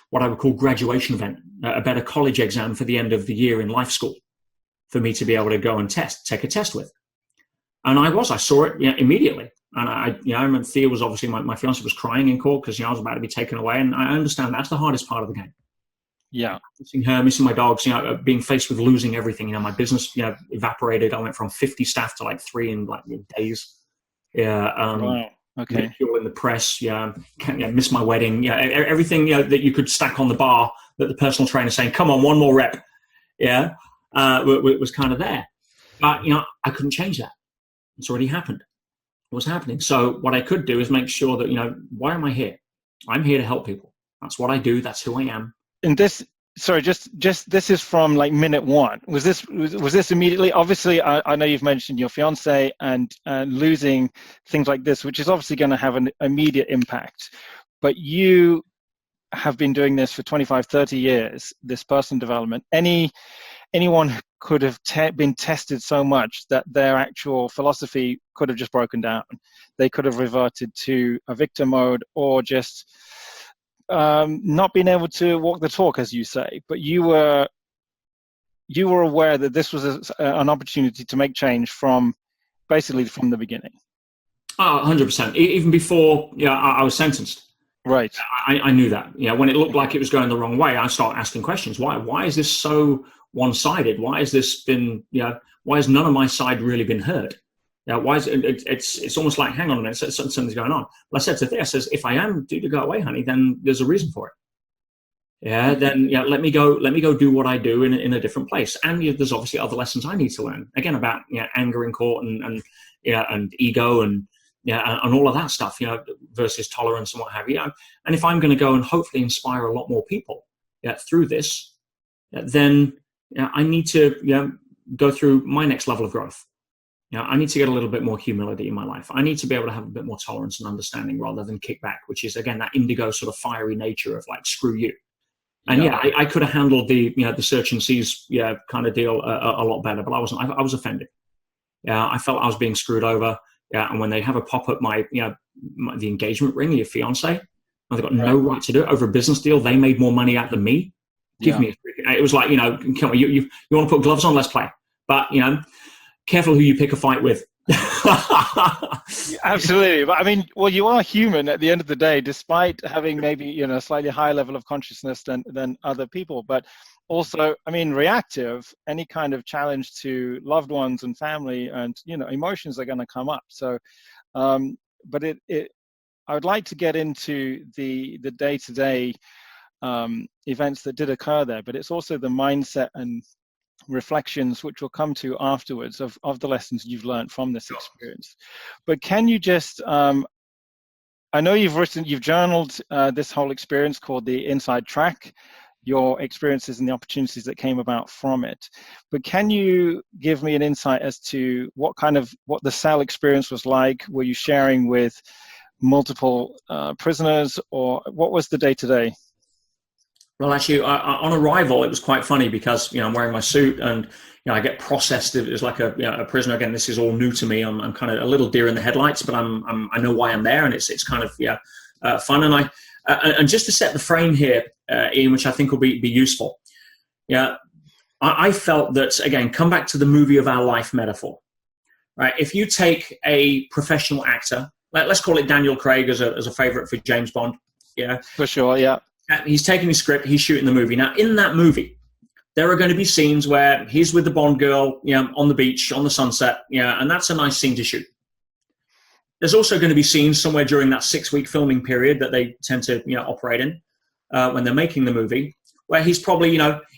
what I would call graduation event, a better college exam for the end of the year in life school for me to be able to go and take a test with. And I saw it immediately. And I remember Thea was obviously, my fiance was crying in court because I was about to be taken away. And I understand that's the hardest part of the game. Yeah. Missing her, missing my dogs, being faced with losing everything. My business, evaporated. I went from 50 staff to like 3 in like days. Yeah. Wow. Okay. Ridicule in the press. Miss my wedding. Everything that you could stack on the bar that the personal trainer saying, "Come on, one more rep." Yeah. Was kind of there. But I couldn't change that. It's already happened. It was happening. So what I could do is make sure that why am I here? I'm here to help people. That's what I do. That's who I am. And this, sorry, just this is from like minute one. Was this immediately? Obviously, I know you've mentioned your fiance and losing things like this, which is obviously going to have an immediate impact. But you have been doing this for 25, 30 years, this personal development. Anyone could have been tested so much that their actual philosophy could have just broken down. They could have reverted to a victim mode or just not being able to walk the talk, as you say. But you were aware that this was an opportunity to make change basically from the beginning. 100%. Even before I was sentenced. Right. I knew that. When it looked like it was going the wrong way, I started asking questions. Why is this so one-sided? Why has this been, why has none of my side really been heard? Why is it's almost like, hang on a minute, something's going on. Well, I said to Thea, I if I am due to go away, honey, then there's a reason for it. Then let me go do what I do in a different place. And there's obviously other lessons I need to learn, again, about anger in court and ego and all of that stuff, versus tolerance and what have you. And if I'm going to go and hopefully inspire a lot more people through this, then I need to go through my next level of growth. I need to get a little bit more humility in my life. I need to be able to have a bit more tolerance and understanding rather than kickback, which is, again, that indigo sort of fiery nature of like, screw you. And I could have handled the search and seize kind of deal a lot better, but I wasn't. I was offended. I felt I was being screwed over. And when they have a pop up the engagement ring, your fiance, and they've got no right to do it over a business deal. They made more money out than me. Give me a, it was like, come on, you want to put gloves on, let's play. But, careful who you pick a fight with. Absolutely. But I mean, well, you are human at the end of the day, despite having maybe, a slightly higher level of consciousness than other people. But also, I mean, reactive, any kind of challenge to loved ones and family and, emotions are going to come up. So, but I would like to get into the day-to-day events that did occur there, but it's also the mindset and reflections which we'll come to afterwards of the lessons you've learned from this experience. But can you just I know you've journaled this whole experience called the Inside Track, your experiences and the opportunities that came about from it, but can you give me an insight as to what the cell experience was like? Were you sharing with multiple prisoners, or what was the day-to-day? Well, actually, on arrival, it was quite funny because I'm wearing my suit and I get processed as like a prisoner. Again, this is all new to me. I'm kind of a little deer in the headlights, but I know why I'm there, and it's kind of fun. And just to set the frame here, Ian, which I think will be useful. I felt that, again, come back to the movie of our life metaphor, right? If you take a professional actor, let's call it Daniel Craig as a favorite for James Bond. Yeah, for sure. Yeah. He's taking his script, he's shooting the movie. Now, in that movie, there are going to be scenes where he's with the Bond girl, on the beach, on the sunset, and that's a nice scene to shoot. There's also going to be scenes somewhere during that 6-week filming period that they tend to, operate in when they're making the movie, where he's probably,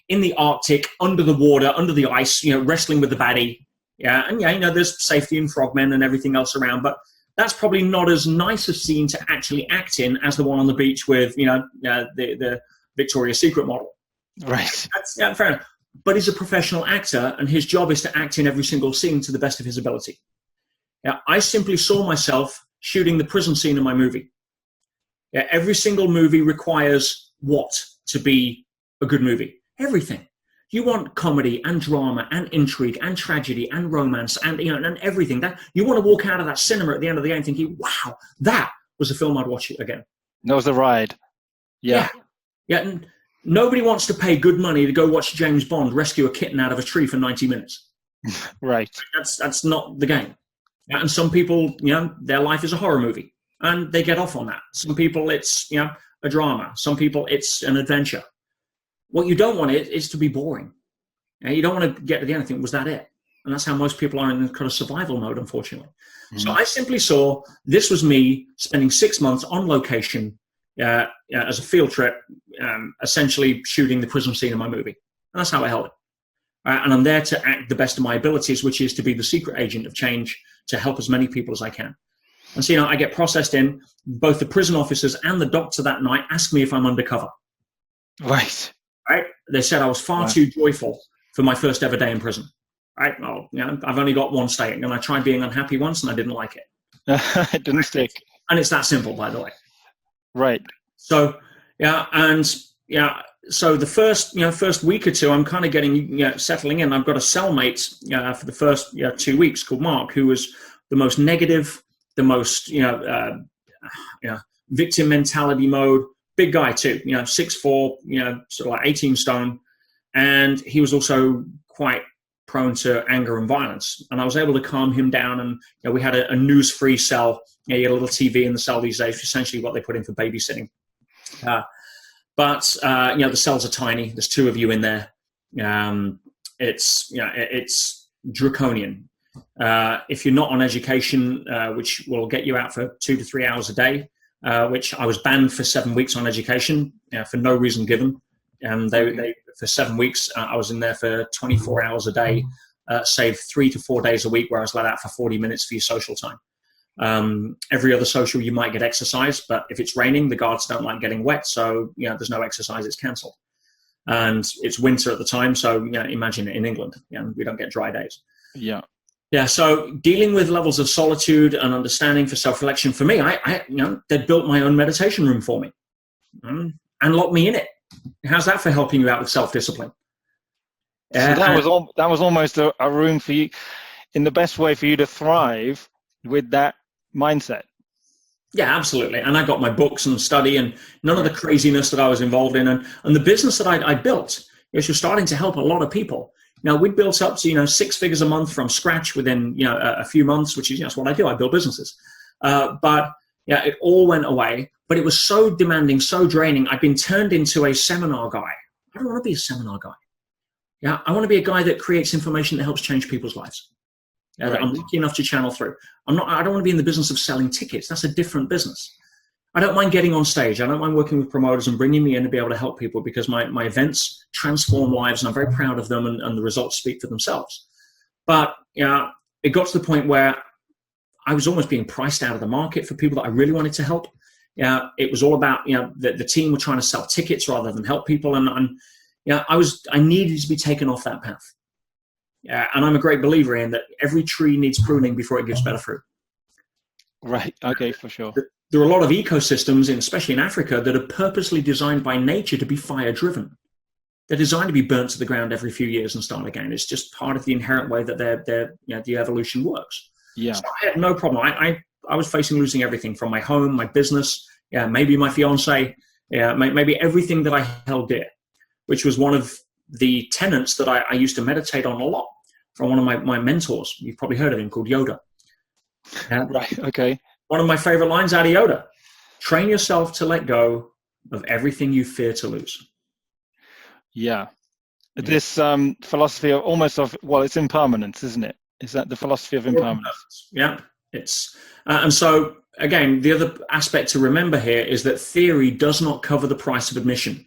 in the Arctic, under the water, under the ice, wrestling with the baddie. And there's safety and frogmen and everything else around, but that's probably not as nice a scene to actually act in as the one on the beach with, the Victoria's Secret model. Right. That's fair enough. But he's a professional actor, and his job is to act in every single scene to the best of his ability. I simply saw myself shooting the prison scene in my movie. Yeah, every single movie requires what to be a good movie? Everything. You want comedy and drama and intrigue and tragedy and romance and and everything. That you want to walk out of that cinema at the end of the game thinking, "Wow, that was a film I'd watch it again." That was the ride. Yeah. And nobody wants to pay good money to go watch James Bond rescue a kitten out of a tree for 90 minutes. Right. That's not the game. And some people, their life is a horror movie, and they get off on that. Some people, it's a drama. Some people, it's an adventure. What you don't want is to be boring. You don't want to get to the end and think, was that it? And that's how most people are in kind of survival mode, unfortunately. Mm-hmm. So I simply saw this was me spending 6 months on location as a field trip, essentially shooting the prison scene in my movie. And that's how I held it. And I'm there to act the best of my abilities, which is to be the secret agent of change to help as many people as I can. And so, I get processed in. Both the prison officers and the doctor that night ask me if I'm undercover. Right. Right? They said I was far too joyful for my first ever day in prison. Right? Well, I've only got one stay, and I tried being unhappy once, and I didn't like it. It didn't stick. And it's that simple, by the way. Right. So, so the first week or two, I'm kind of getting, settling in. I've got a cellmate for the first 2 weeks called Mark, who was the most negative, the most, victim mentality mode, big guy too, 6'4", sort of like 18 stone. And he was also quite prone to anger and violence. And I was able to calm him down. And we had a news-free cell. You get a little TV in the cell these days, essentially what they put in for babysitting. But the cells are tiny. There's 2 of you in there. It's draconian. If you're not on education, which will get you out for 2 to 3 hours a day, which I was banned for 7 weeks on education for no reason given. They for 7 weeks, I was in there for 24 hours a day, save 3 to 4 days a week where I was let out for 40 minutes for your social time. Every other social you might get exercise, but if it's raining, the guards don't like getting wet, so there's no exercise, it's cancelled. And it's winter at the time, so imagine it in England, we don't get dry days. So dealing with levels of solitude and understanding for self-reflection, for me, they built my own meditation room for me and locked me in it. How's that for helping you out with self-discipline? So that was almost a room for you, in the best way for you to thrive with that mindset. Yeah, absolutely. And I got my books and study and none of the craziness that I was involved in. And the business that I built, which was starting to help a lot of people. Now, we built up to, 6 figures a month from scratch within, a few months, which is that's what I do. I build businesses. But it all went away. But it was so demanding, so draining. I've been turned into a seminar guy. I don't want to be a seminar guy. I want to be a guy that creates information that helps change people's lives. That I'm lucky enough to channel through. I don't want to be in the business of selling tickets. That's a different business. I don't mind getting on stage. I don't mind working with promoters and bringing me in to be able to help people because my events transform lives and I'm very proud of them and the results speak for themselves. But it got to the point where I was almost being priced out of the market for people that I really wanted to help. It was all about, the team were trying to sell tickets rather than help people. And I needed to be taken off that path. And I'm a great believer in that every tree needs pruning before it gives better fruit. Right. Okay, for sure. There are a lot of ecosystems, especially in Africa, that are purposely designed by nature to be fire-driven. They're designed to be burnt to the ground every few years and start again. It's just part of the inherent way that the evolution works. Yeah. So I had no problem. I was facing losing everything from my home, my business, maybe my fiance, maybe everything that I held dear, which was one of the tenets that I used to meditate on a lot from one of my mentors. You've probably heard of him, called Yoda. Right, okay. One of my favorite lines out of Yoda: train yourself to let go of everything you fear to lose. Yeah. This philosophy of it's impermanence, isn't it? Is that the philosophy of impermanence? Yeah, it's and so again, the other aspect to remember here is that theory does not cover the price of admission.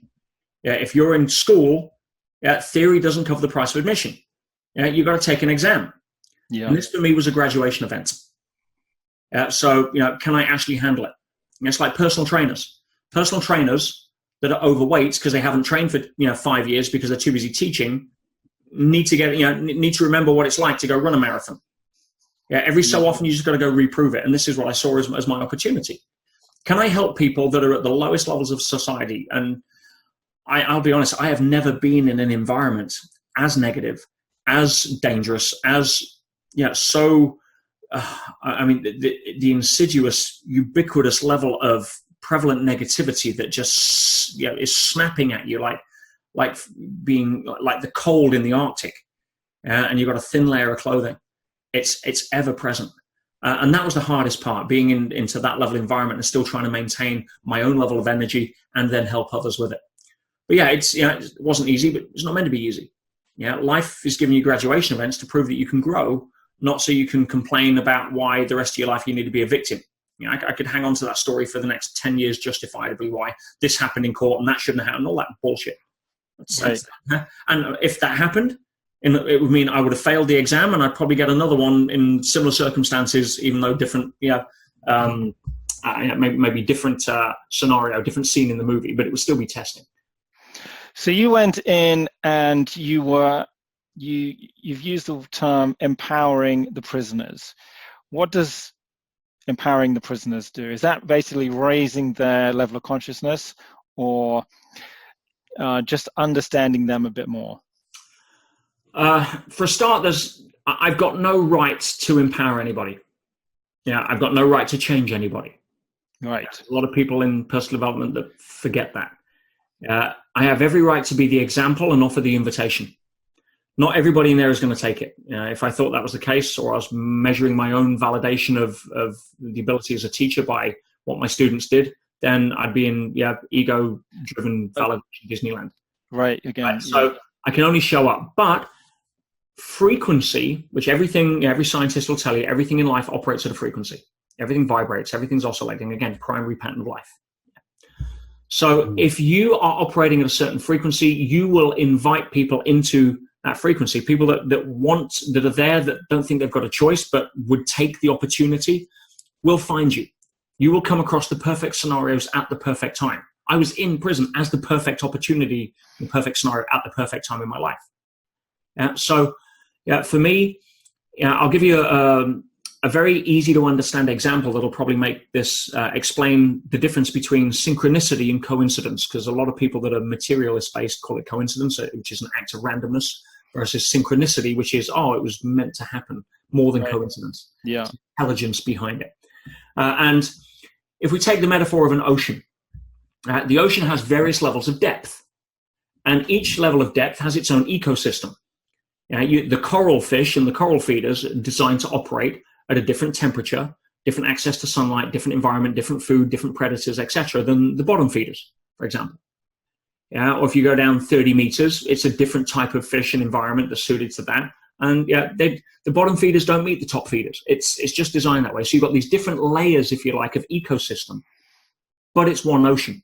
If you're in school, theory doesn't cover the price of admission. You've got to take an exam. Yeah. And this for me was a graduation event. So can I actually handle it? It's like personal trainers. Personal trainers that are overweight because they haven't trained for 5 years because they're too busy teaching need to remember what it's like to go run a marathon. Every so often you just got to go reprove it. And this is what I saw as my opportunity. Can I help people that are at the lowest levels of society? And I'll be honest, I have never been in an environment as negative, as dangerous, as so. I mean, the insidious, ubiquitous level of prevalent negativity that just is snapping at you like being like the cold in the Arctic, and you've got a thin layer of clothing. It's ever present, and that was the hardest part, being into that level of environment and still trying to maintain my own level of energy and then help others with it. But yeah, it wasn't easy, but it's not meant to be easy. Yeah, life is giving you graduation events to prove that you can grow, not so you can complain about why the rest of your life you need to be a victim. I could hang on to that story for the next 10 years justifiably, why this happened in court and that shouldn't have happened, all that bullshit. Right. And if that happened, it would mean I would have failed the exam and I'd probably get another one in similar circumstances, even though different, maybe different scenario, different scene in the movie, but it would still be testing. So you went in and you've used the term empowering the prisoners. What does empowering the prisoners do? Is that basically raising their level of consciousness, or just understanding them a bit more? For a start, I've got no right to empower anybody. I've got no right to change anybody. Right. There's a lot of people in personal development that forget that. I have every right to be the example and offer the invitation. Not everybody in there is going to take it. If I thought that was the case, or I was measuring my own validation of the ability as a teacher by what my students did, then I'd be in ego-driven validation Disneyland. Right, again. So I can only show up. But frequency, which every scientist will tell you, everything in life operates at a frequency. Everything vibrates, everything's oscillating. Again, primary pattern of life. So if you are operating at a certain frequency, you will invite people into that frequency. People that are there, that don't think they've got a choice, but would take the opportunity, will find you. You will come across the perfect scenarios at the perfect time. I was in prison as the perfect opportunity, the perfect scenario at the perfect time in my life. So for me, I'll give you a very easy to understand example that'll probably make this explain the difference between synchronicity and coincidence, because a lot of people that are materialist based call it coincidence, which is an act of randomness, versus synchronicity, which is, it was meant to happen, more than coincidence. Yeah. There's intelligence behind it. And if we take the metaphor of an ocean, the ocean has various levels of depth, and each level of depth has its own ecosystem. The coral fish and the coral feeders are designed to operate at a different temperature, different access to sunlight, different environment, different food, different predators, etc., than the bottom feeders, for example. Or if you go down 30 meters, it's a different type of fish and environment that's suited to that. And the bottom feeders don't meet the top feeders. It's just designed that way. So you've got these different layers, if you like, of ecosystem, but it's one ocean.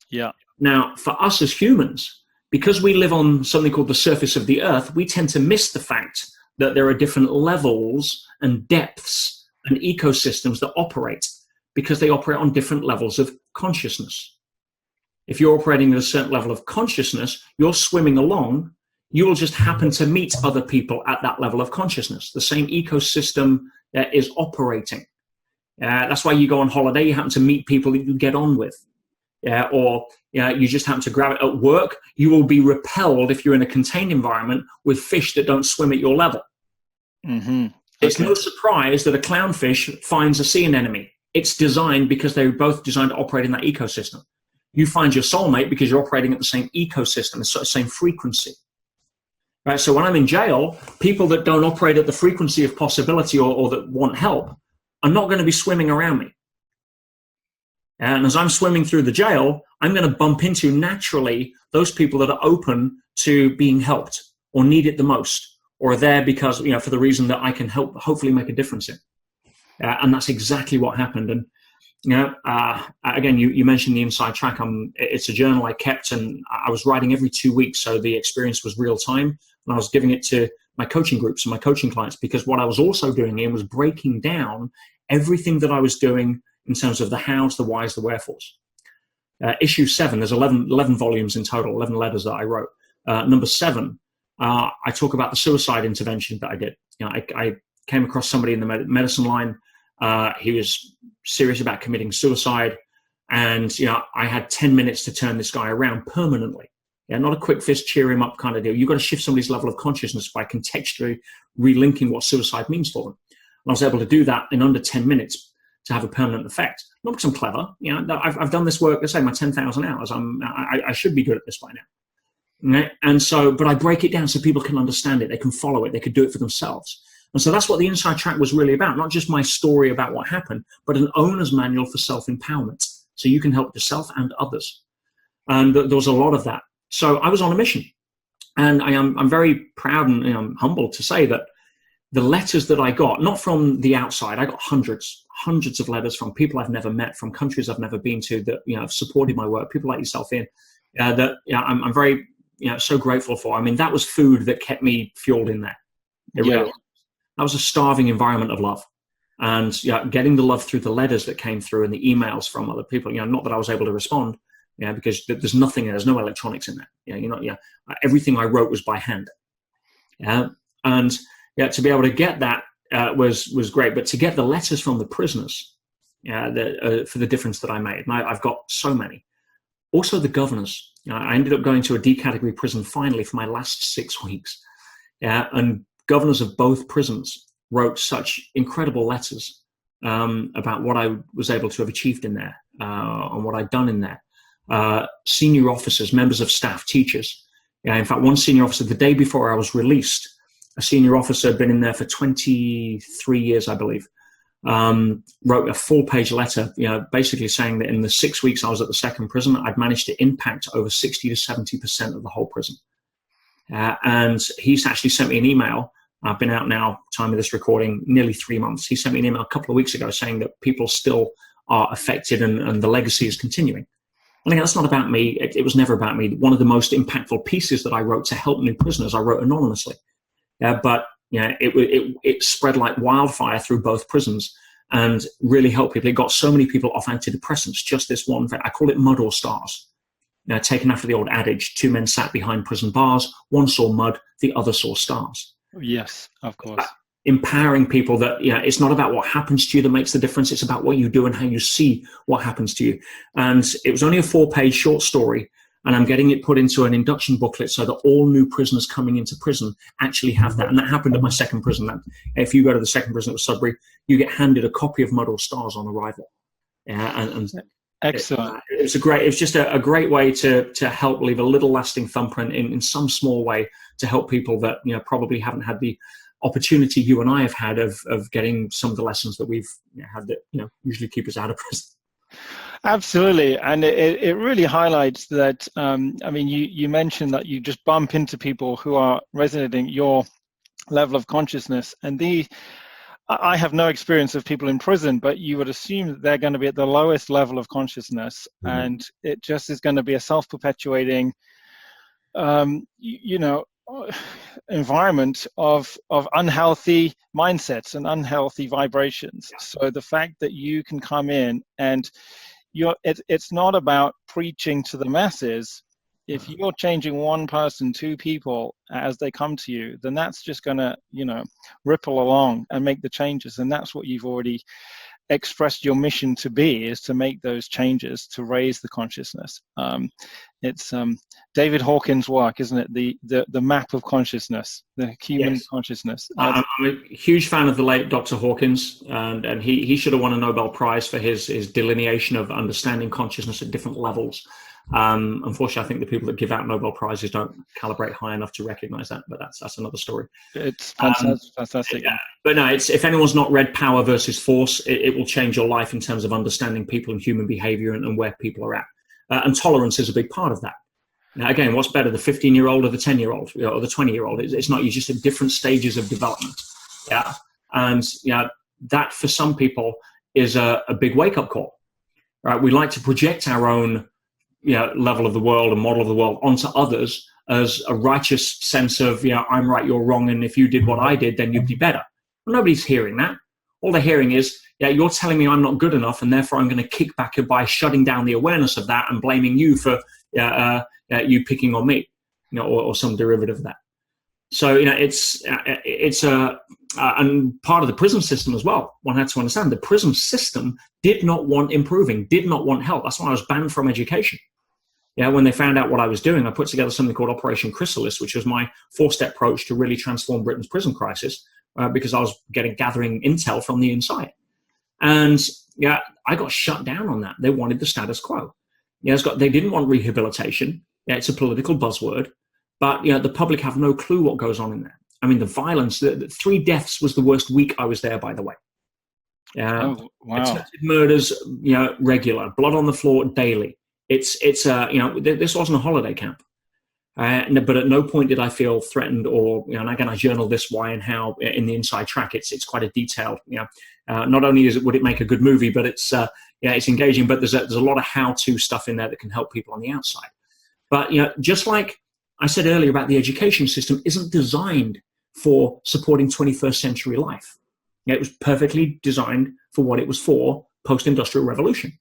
Yeah. Now, for us as humans, because we live on something called the surface of the earth, we tend to miss the fact that there are different levels and depths and ecosystems that operate, because they operate on different levels of consciousness. If you're operating at a certain level of consciousness, you're swimming along, you will just happen to meet other people at that level of consciousness. The same ecosystem is operating. That's why you go on holiday, you happen to meet people that you get on with. Or you just happen to grab it at work. You will be repelled if you're in a contained environment with fish that don't swim at your level. Mm-hmm. It's no surprise that a clownfish finds a sea anemone. It's designed because they're both designed to operate in that ecosystem. You find your soulmate because you're operating at the same ecosystem, the same frequency. Right? So when I'm in jail, people that don't operate at the frequency of possibility or that want help are not going to be swimming around me. And as I'm swimming through the jail, I'm going to bump into naturally those people that are open to being helped or need it the most, or are there because, for the reason that I can help, hopefully make a difference in. And that's exactly what happened. And, again, you mentioned the Inside Track. It's a journal I kept, and I was writing every 2 weeks. So the experience was real time, and I was giving it to my coaching groups and my coaching clients, because what I was also doing was breaking down everything that I was doing in terms of the hows, the whys, the wherefores. Issue 7, there's 11 volumes in total, 11 letters that I wrote. Number 7, I talk about the suicide intervention that I did. I came across somebody in the medicine line He was serious about committing suicide. And, I had 10 minutes to turn this guy around permanently. Yeah, not a quick fist, cheer him up kind of deal. You've got to shift somebody's level of consciousness by contextually relinking what suicide means for them. And I was able to do that in under 10 minutes to have a permanent effect. Not because I'm clever. I've done this work, let's say my 10,000 hours. I should be good at this by now. Right? And so, but I break it down so people can understand it. They can follow it. They can do it for themselves. And so that's what the Inside Track was really about. Not just my story about what happened, but an owner's manual for self-empowerment. So you can help yourself and others. And there was a lot of that. So I was on a mission. And I'm very proud and I'm humbled to say that the letters that I got, not from the outside, I got hundreds of letters from people I've never met, from countries I've never been to that, have supported my work, people like yourself that I'm very, so grateful for. I mean, that was food that kept me fueled in there. Really, that was a starving environment of love. And getting the love through the letters that came through and the emails from other people, not that I was able to respond, because there's nothing, there's no electronics in there. Everything I wrote was by hand. And to be able to get that was great. But to get the letters from the prisoners, for the difference that I made, and I've got so many. Also the governors. I ended up going to a D category prison finally for my last 6 weeks. And governors of both prisons wrote such incredible letters about what I was able to have achieved in there, and what I'd done in there. Senior officers, members of staff, teachers. In fact, one senior officer, the day before I was released, a senior officer had been in there for 23 years, I believe, wrote a full-page letter, basically saying that in the 6 weeks I was at the second prison, I'd managed to impact over 60 to 70% of the whole prison. And he's actually sent me an email. I've been out now, time of this recording, nearly 3 months. He sent me an email a couple of weeks ago saying that people still are affected and the legacy is continuing. And again, that's not about me. It was never about me. One of the most impactful pieces that I wrote to help new prisoners, I wrote anonymously. But it spread like wildfire through both prisons and really helped people. It got so many people off antidepressants, just this one. I call it mud or stars. Taken after the old adage, 2 men sat behind prison bars, one saw mud, the other saw stars. Yes, of course. Empowering people that, it's not about what happens to you that makes the difference. It's about what you do and how you see what happens to you. And it was only a 4-page short story, and I'm getting it put into an induction booklet so that all new prisoners coming into prison actually have that. And that happened at my second prison. If you go to the second prison at Sudbury, you get handed a copy of Mud or Stars on arrival. And excellent. It's just a great way to help leave a little lasting thumbprint in some small way to help people that probably haven't had the opportunity you and I have had of getting some of the lessons that we've had that usually keep us out of prison. Absolutely, and it really highlights that. You mentioned that you just bump into people who are resonating your level of consciousness, and I have no experience of people in prison, but you would assume that they're going to be at the lowest level of consciousness, and it just is going to be a self-perpetuating, environment of unhealthy mindsets and unhealthy vibrations. So the fact that you can come in and it's not about preaching to the masses. If you're changing one person, 2 people as they come to you, then that's just going to, ripple along and make the changes. And that's what you've already expressed your mission to be, is to make those changes, to raise the consciousness. It's David Hawkins' work, isn't it? The map of consciousness, the human consciousness. I'm a huge fan of the late Dr. Hawkins, and he should have won a Nobel Prize for his delineation of understanding consciousness at different levels. Unfortunately, I think the people that give out Nobel Prizes don't calibrate high enough to recognize that, but that's another story. It's fantastic. Yeah. But no, if anyone's not read Power versus Force, it will change your life in terms of understanding people and human behavior and where people are at. And tolerance is a big part of that. Now, again, what's better, the 15-year-old or the 10-year-old or the 20-year-old? It's not, you're just at different stages of development. Yeah. And that for some people is a big wake-up call. Right? We like to project our own level of the world and model of the world onto others as a righteous sense of, I'm right, you're wrong, and if you did what I did, then you'd be better. Well, nobody's hearing that. All they're hearing is, you're telling me I'm not good enough, and therefore I'm going to kick back by shutting down the awareness of that and blaming you for you picking on me, or some derivative of that. So, it's and part of the prison system as well. One had to understand the prison system did not want improving, did not want help. That's why I was banned from education. When they found out what I was doing, I put together something called Operation Chrysalis, which was my 4-step approach to really transform Britain's prison crisis, because I was gathering intel from the inside. And I got shut down on that. They wanted the status quo. They didn't want rehabilitation. It's a political buzzword, but the public have no clue what goes on in there. I mean, the violence, the 3 deaths was the worst week I was there, by the way. Oh, wow. Attempted murders, regular, blood on the floor daily. It's this wasn't a holiday camp. But at no point did I feel threatened, or and again, I journal this why and how in the inside track. It's quite a detailed. Not only would it make a good movie, but it's engaging. But there's a lot of how-to stuff in there that can help people on the outside. But just like I said earlier about the education system, isn't designed for supporting 21st century life. It was perfectly designed for what it was for, post-industrial revolution.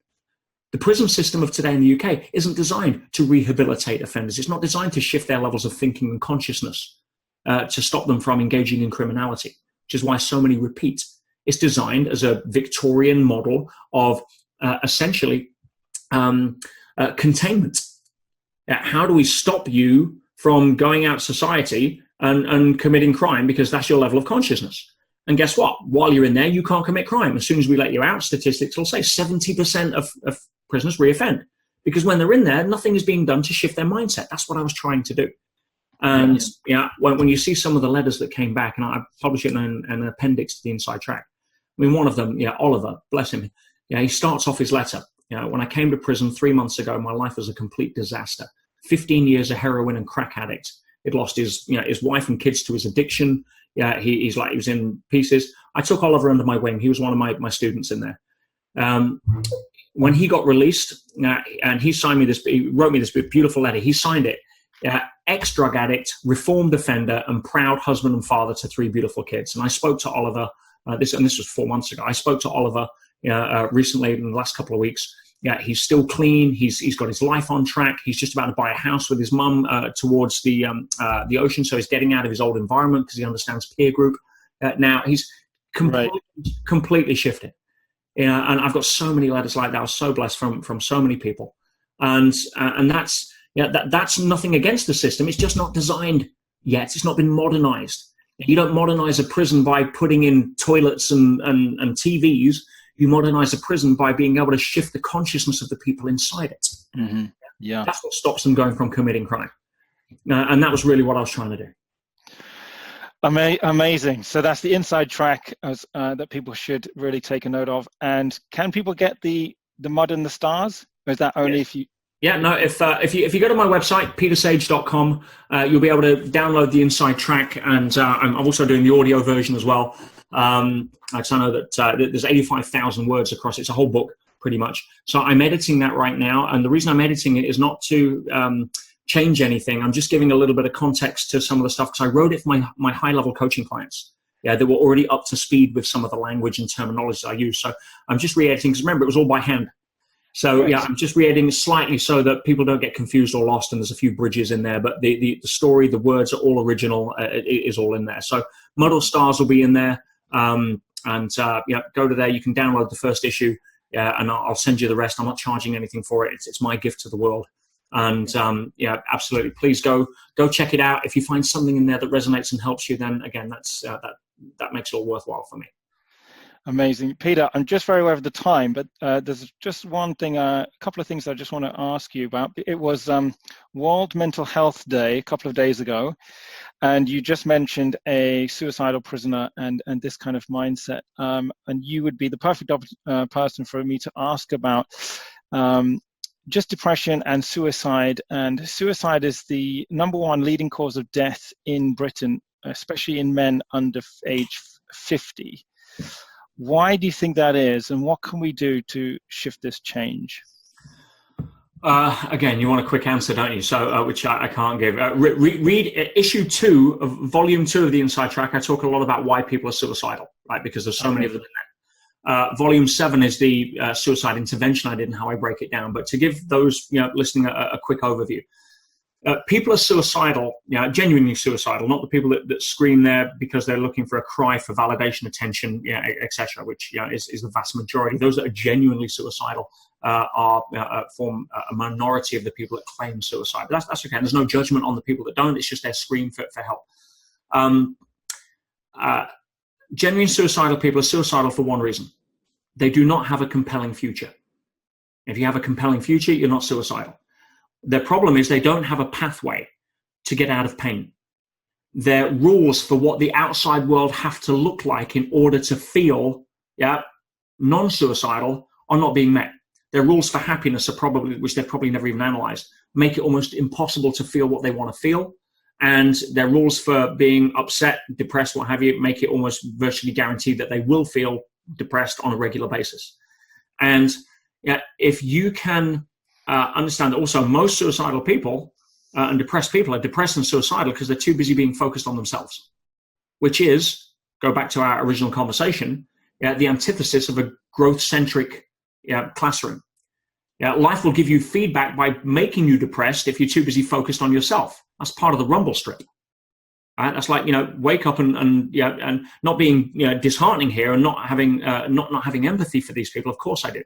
The prison system of today in the UK isn't designed to rehabilitate offenders. It's not designed to shift their levels of thinking and consciousness to stop them from engaging in criminality, which is why so many repeat. It's designed as a Victorian model of essentially containment. How do we stop you from going out society and committing crime because that's your level of consciousness? And guess what? While you're in there, you can't commit crime. As soon as we let you out, statistics will say 70% of prisoners reoffend, because when they're in there, nothing is being done to shift their mindset. That's what I was trying to do. And when you see some of the letters that came back, and I published it in an appendix to the Inside Track. I mean, one of them, Oliver, bless him. He starts off his letter. When I came to prison 3 months ago, my life was a complete disaster. 15 years a heroin and crack addict. He'd lost his wife and kids to his addiction. He was in pieces. I took Oliver under my wing. He was one of my students in there. When he got released, and he wrote me this beautiful letter. He signed it. Ex-drug addict, reformed offender, and proud husband and father to 3 beautiful kids. And I spoke to Oliver. This was 4 months ago. I spoke to Oliver recently in the last couple of weeks. He's still clean. He's got his life on track. He's just about to buy a house with his mum towards the ocean. So he's getting out of his old environment because he understands peer group. Now he's completely shifted. And I've got so many letters like that. I was so blessed from so many people. And that's that's nothing against the system. It's just not designed yet. It's not been modernized. You don't modernize a prison by putting in toilets and TVs. You modernize a prison by being able to shift the consciousness of the people inside it. Mm-hmm. Yeah, that's what stops them going from committing crime. And that was really what I was trying to do. Amazing. So that's the Inside Track that people should really take a note of. And can people get the Mud and the Stars? Or is that only if you... Yeah, no, if you go to my website, petersage.com, you'll be able to download the Inside Track. And I'm also doing the audio version as well. I know that there's 85,000 words across it. It's a whole book, pretty much. So I'm editing that right now. And the reason I'm editing it is not to change anything. I'm just giving a little bit of context to some of the stuff, because I wrote it for my high-level coaching clients. Yeah, they were already up to speed with some of the language and terminology I use. So I'm just re-editing, because remember, it was all by hand. So right. Yeah, I'm just re-editing slightly so that people don't get confused or lost, and there's a few bridges in there. But the story, the words are all original. It is all in there. So Mud or Stars will be in there. Go to there. You can download the first issue, and I'll send you the rest. I'm not charging anything for it. It's my gift to the world. And absolutely, please go check it out. If you find something in there that resonates and helps you, then again, that makes it all worthwhile for me. Amazing. Peter, I'm just very aware of the time, but there's just one thing, a couple of things I just want to ask you about. It was World Mental Health Day a couple of days ago, and you just mentioned a suicidal prisoner and this kind of mindset. And you would be the perfect person for me to ask about just depression and suicide. And suicide is the #1 leading cause of death in Britain, especially in men under age 50. Why do you think that is, and what can we do to shift this change? Again, you want a quick answer, don't you? So, which I can't give. Read issue 2 of volume 2 of the Inside Track. I talk a lot about why people are suicidal, right? Because there's so many of them in there. Volume 7 is the suicide intervention I did and how I break it down. But to give those listening a quick overview, people are suicidal, genuinely suicidal, not the people that scream there because they're looking for a cry for validation, attention, etc., which is the vast majority. Those that are genuinely suicidal form a minority of the people that claim suicide. But that's okay. There's no judgment on the people that don't. It's just their scream for help. Genuine suicidal people are suicidal for one reason. They do not have a compelling future. If you have a compelling future, you're not suicidal. Their problem is they don't have a pathway to get out of pain. Their rules for what the outside world have to look like in order to feel non-suicidal are not being met. Their rules for happiness are probably, which they've probably never even analyzed, make it almost impossible to feel what they want to feel. And their rules for being upset, depressed, what have you, make it almost virtually guaranteed that they will feel depressed on a regular basis. And if you can understand that also most suicidal people and depressed people are depressed and suicidal because they're too busy being focused on themselves, which is, go back to our original conversation, the antithesis of a growth-centric classroom. Life will give you feedback by making you depressed if you're too busy focused on yourself. That's part of the rumble strip. Right? That's like, wake up and not being disheartening here and not having empathy for these people. Of course I do.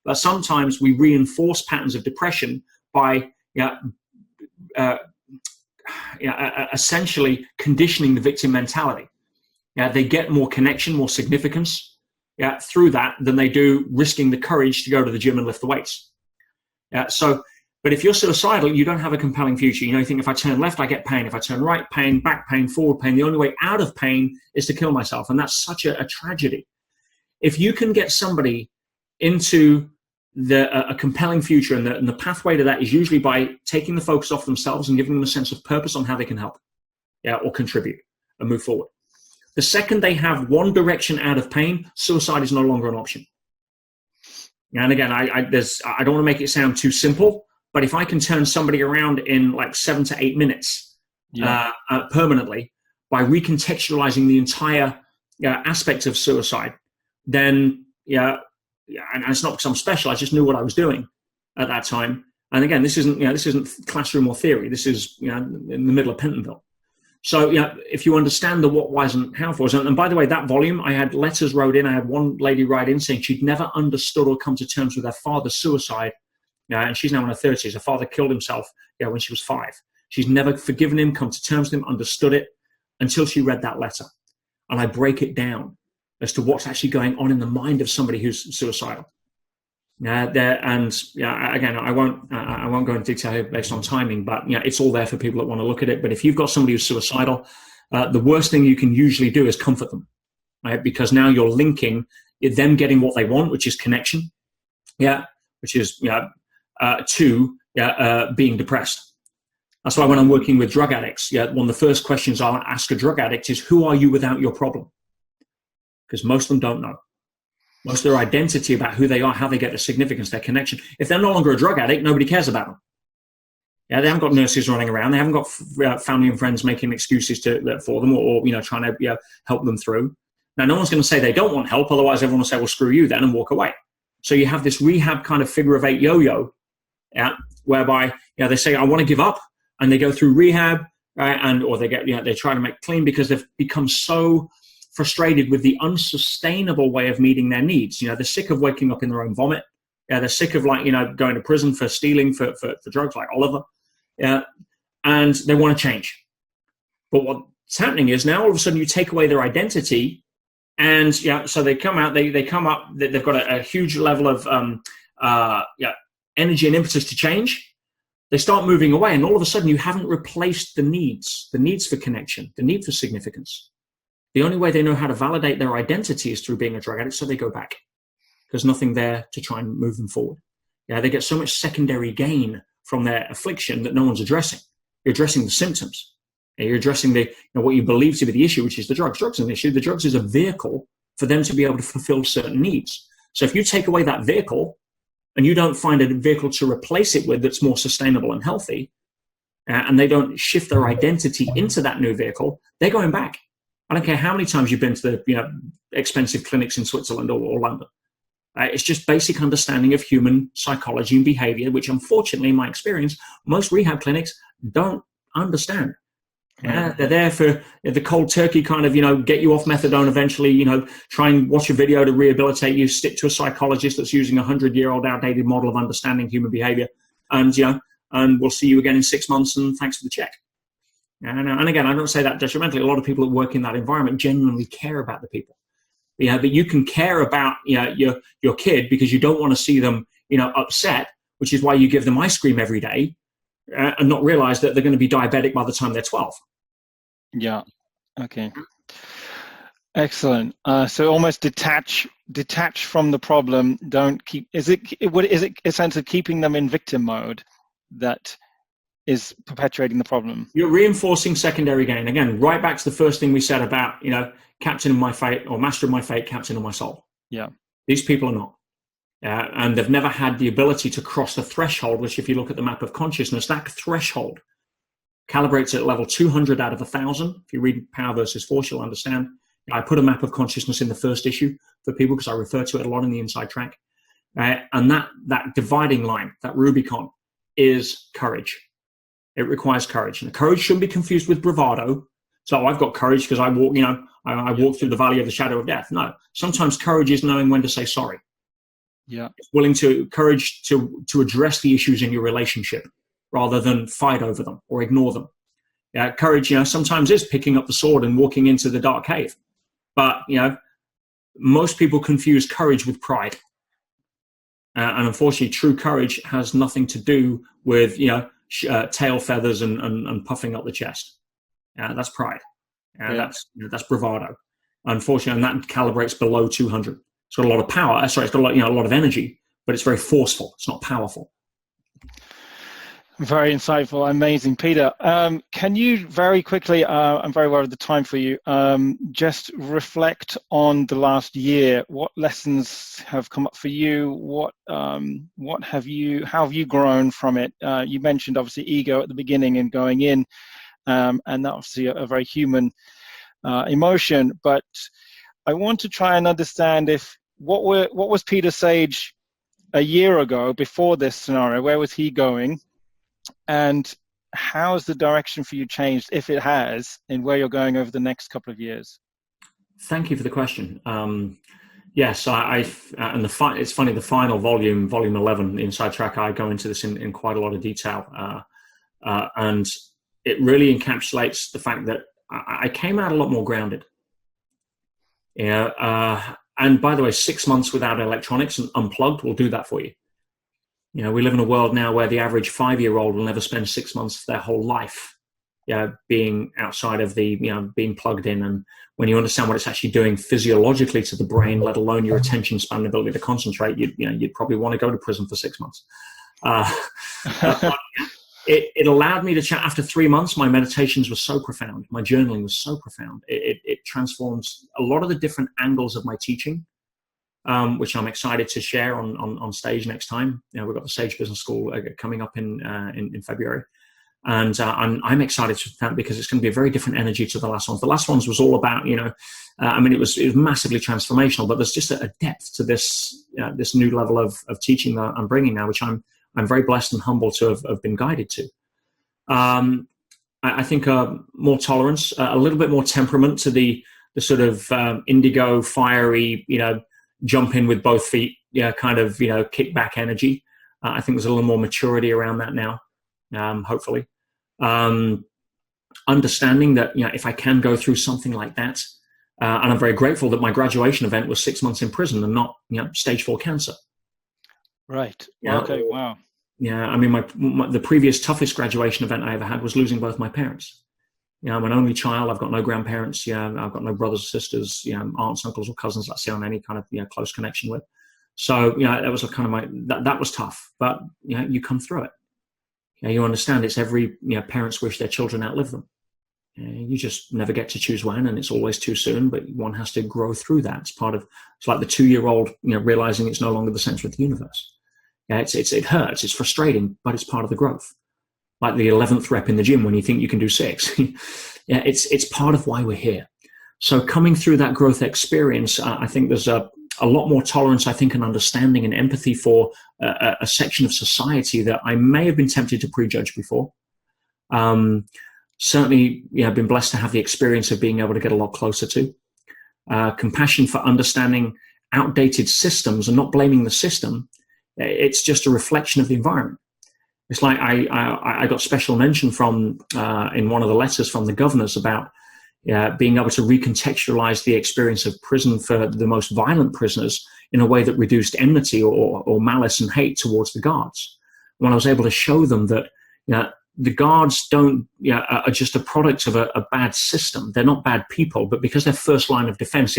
But sometimes we reinforce patterns of depression by essentially conditioning the victim mentality. They get more connection, more significance through that than they do risking the courage to go to the gym and lift the weights. But if you're suicidal, you don't have a compelling future. You think if I turn left, I get pain. If I turn right, pain, back pain, forward pain. The only way out of pain is to kill myself. And that's such a tragedy. If you can get somebody into a compelling future, and the pathway to that is usually by taking the focus off themselves and giving them a sense of purpose on how they can help or contribute and move forward. The second they have one direction out of pain, suicide is no longer an option. And again, I don't want to make it sound too simple, but if I can turn somebody around in like 7 to 8 minutes permanently by recontextualizing the entire aspect of suicide, then and it's not because I'm special. I just knew what I was doing at that time. And again, this isn't classroom or theory. This is in the middle of Pentonville. So if you understand the what, whys, and how fors, and by the way, that volume, I had letters wrote in. I had one lady write in saying she'd never understood or come to terms with her father's suicide. And she's now in her 30s. Her father killed himself when she was 5. She's never forgiven him, come to terms with him, understood it until she read that letter. And I break it down as to what's actually going on in the mind of somebody who's suicidal. Again, I won't go into detail here based on timing, but it's all there for people that want to look at it. But if you've got somebody who's suicidal, the worst thing you can usually do is comfort them, right? Because now you're linking them getting what they want, which is connection, which is to being depressed. That's why when I'm working with drug addicts, one of the first questions I'll ask a drug addict is, who are you without your problem? Because most of them don't know. Most of their identity about who they are, how they get their significance, their connection. If they're no longer a drug addict, nobody cares about them. They haven't got nurses running around. They haven't got family and friends making excuses for them or trying to help them through. Now, no one's going to say they don't want help. Otherwise, everyone will say, well, screw you then, and walk away. So you have this rehab kind of figure of 8 yo-yo, whereby they say, I want to give up, and they go through rehab, right? Or they get they try to make clean because they've become so frustrated with the unsustainable way of meeting their needs. They're sick of waking up in their own vomit. They're sick of going to prison for stealing for drugs like Oliver. And they want to change. But what's happening is now all of a sudden you take away their identity, and so they come out, they come up, they've got a huge level of energy and impetus to change. They start moving away, and all of a sudden you haven't replaced the needs for connection, the need for significance. The only way they know how to validate their identity is through being a drug addict, so they go back. There's nothing there to try and move them forward. They get so much secondary gain from their affliction that no one's addressing. You're addressing the symptoms. You're addressing what you believe to be the issue, which is the drugs. Drugs is an issue. The drugs is a vehicle for them to be able to fulfill certain needs. So if you take away that vehicle and you don't find a vehicle to replace it with that's more sustainable and healthy, and they don't shift their identity into that new vehicle, they're going back. I don't care how many times you've been to the expensive clinics in Switzerland or London. It's just basic understanding of human psychology and behavior, which unfortunately, in my experience, most rehab clinics don't understand. Yeah, they're there for the cold turkey kind of, get you off methadone eventually, try and watch a video to rehabilitate you, stick to a psychologist that's using a 100-year-old outdated model of understanding human behavior. And, and we'll see you again in 6 months and thanks for the check. And again, I don't say that detrimentally. A lot of people that work in that environment genuinely care about the people. But you can care about your kid because you don't want to see them, upset, which is why you give them ice cream every day and not realize that they're going to be diabetic by the time they're 12. Yeah. Okay. Excellent. So almost detach from the problem. Don't keep. Is it a sense of keeping them in victim mode that is perpetuating the problem? You're reinforcing secondary gain. Again, right back to the first thing we said about, captain of my fate or master of my fate, captain of my soul. Yeah. These people are not. And they've never had the ability to cross the threshold, which if you look at the map of consciousness, that threshold calibrates at level 200 out of 1,000. If you read Power versus Force, you'll understand. I put a map of consciousness in the first issue for people because I refer to it a lot in the Inside Track. And that dividing line, that Rubicon, is courage. It requires courage. And courage shouldn't be confused with bravado. So I've got courage because I walk, I walk through the valley of the shadow of death. No, sometimes courage is knowing when to say sorry. Yeah. Courage to address the issues in your relationship rather than fight over them or ignore them. Courage, sometimes is picking up the sword and walking into the dark cave. But, most people confuse courage with pride. And unfortunately, true courage has nothing to do with, tail feathers and puffing up the chest. That's pride. That's bravado. Unfortunately, and that calibrates below 200. It's got a lot of power. It's got a lot of energy, but it's very forceful. It's not powerful. Very insightful, amazing, Peter. Can you very quickly? I'm very aware of the time for you. Just reflect on the last year. What lessons have come up for you? How have you grown from it? You mentioned obviously ego at the beginning and going in, and that obviously a very human emotion. But I want to try and understand what was Peter Sage a year ago before this scenario? Where was he going? And how has the direction for you changed, if it has, in where you're going over the next couple of years? Thank you for the question. Yes, it's funny, the final volume 11, Inside Track, I go into this in quite a lot of detail. And it really encapsulates the fact that I came out a lot more grounded. And by the way, 6 months without electronics and unplugged will do that for you. We live in a world now where the average 5-year-old will never spend 6 months of their whole life, being outside of being plugged in. And when you understand what it's actually doing physiologically to the brain, let alone your attention span and ability to concentrate, you'd probably want to go to prison for 6 months. It allowed me to chat. After 3 months, my meditations were so profound. My journaling was so profound. It transforms a lot of the different angles of my teaching. Which I'm excited to share on stage next time. We've got the Sage Business School coming up in February, and I'm excited for that because it's going to be a very different energy to the last ones. The last ones was all about, it was massively transformational, but there's just a depth to this new level of teaching that I'm bringing now, which I'm very blessed and humble to have been guided to. I think more tolerance, a little bit more temperament to the sort of indigo, fiery, jump in with both feet, kickback energy. I think there's a little more maturity around that now, hopefully. Understanding that, if I can go through something like that, and I'm very grateful that my graduation event was 6 months in prison and not, stage 4 cancer. Right. Okay. Wow. Yeah. I mean, the previous toughest graduation event I ever had was losing both my parents. I'm an only child. I've got no grandparents. I've got no brothers or sisters, aunts, uncles, or cousins that I see on any kind of, close connection with. So, that was a kind of that was tough, but, you come through it. You understand it's every, parents wish their children outlive them. You just never get to choose when, and it's always too soon, but one has to grow through that. It's like the 2-year-old, realizing it's no longer the center of the universe. It hurts. It's frustrating, but it's part of the growth. Like the 11th rep in the gym when you think you can do 6. It's part of why we're here. So coming through that growth experience, I think there's a a lot more tolerance, I think, and understanding and empathy for a section of society that I may have been tempted to prejudge before. Certainly, I've been blessed to have the experience of being able to get a lot closer to. Compassion for understanding outdated systems and not blaming the system. It's just a reflection of the environment. It's like I got special mention from in one of the letters from the governors about being able to recontextualize the experience of prison for the most violent prisoners in a way that reduced enmity or malice and hate towards the guards. When I was able to show them that the guards are just a product of a bad system. They're not bad people, but because they're first line of defense,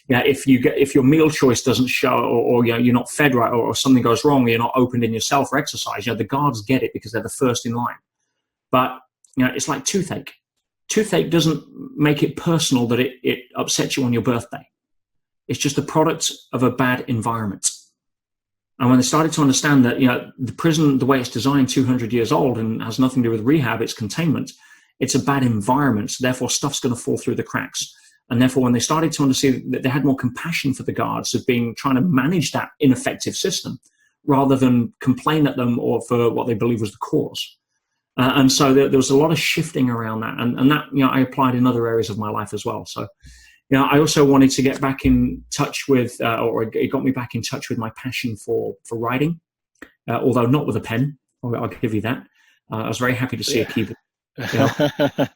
if your meal choice doesn't show, or you're not fed right, or something goes wrong, or you're not opened in your cell for exercise, the guards get it because they're the first in line. But it's like toothache. Toothache doesn't make it personal that it upsets you on your birthday. It's just a product of a bad environment. And when they started to understand that, the prison, the way it's designed, 200 years old and has nothing to do with rehab, it's containment, it's a bad environment. So therefore, stuff's going to fall through the cracks. And therefore, when they started to understand that they had more compassion for the guards of trying to manage that ineffective system rather than complain at them or for what they believe was the cause. And so there was a lot of shifting around that. And that, I applied in other areas of my life as well. So, I also wanted to get back in touch with, or it got me back in touch with my passion for writing, although not with a pen. I'll give you that. I was very happy to see a keyboard. But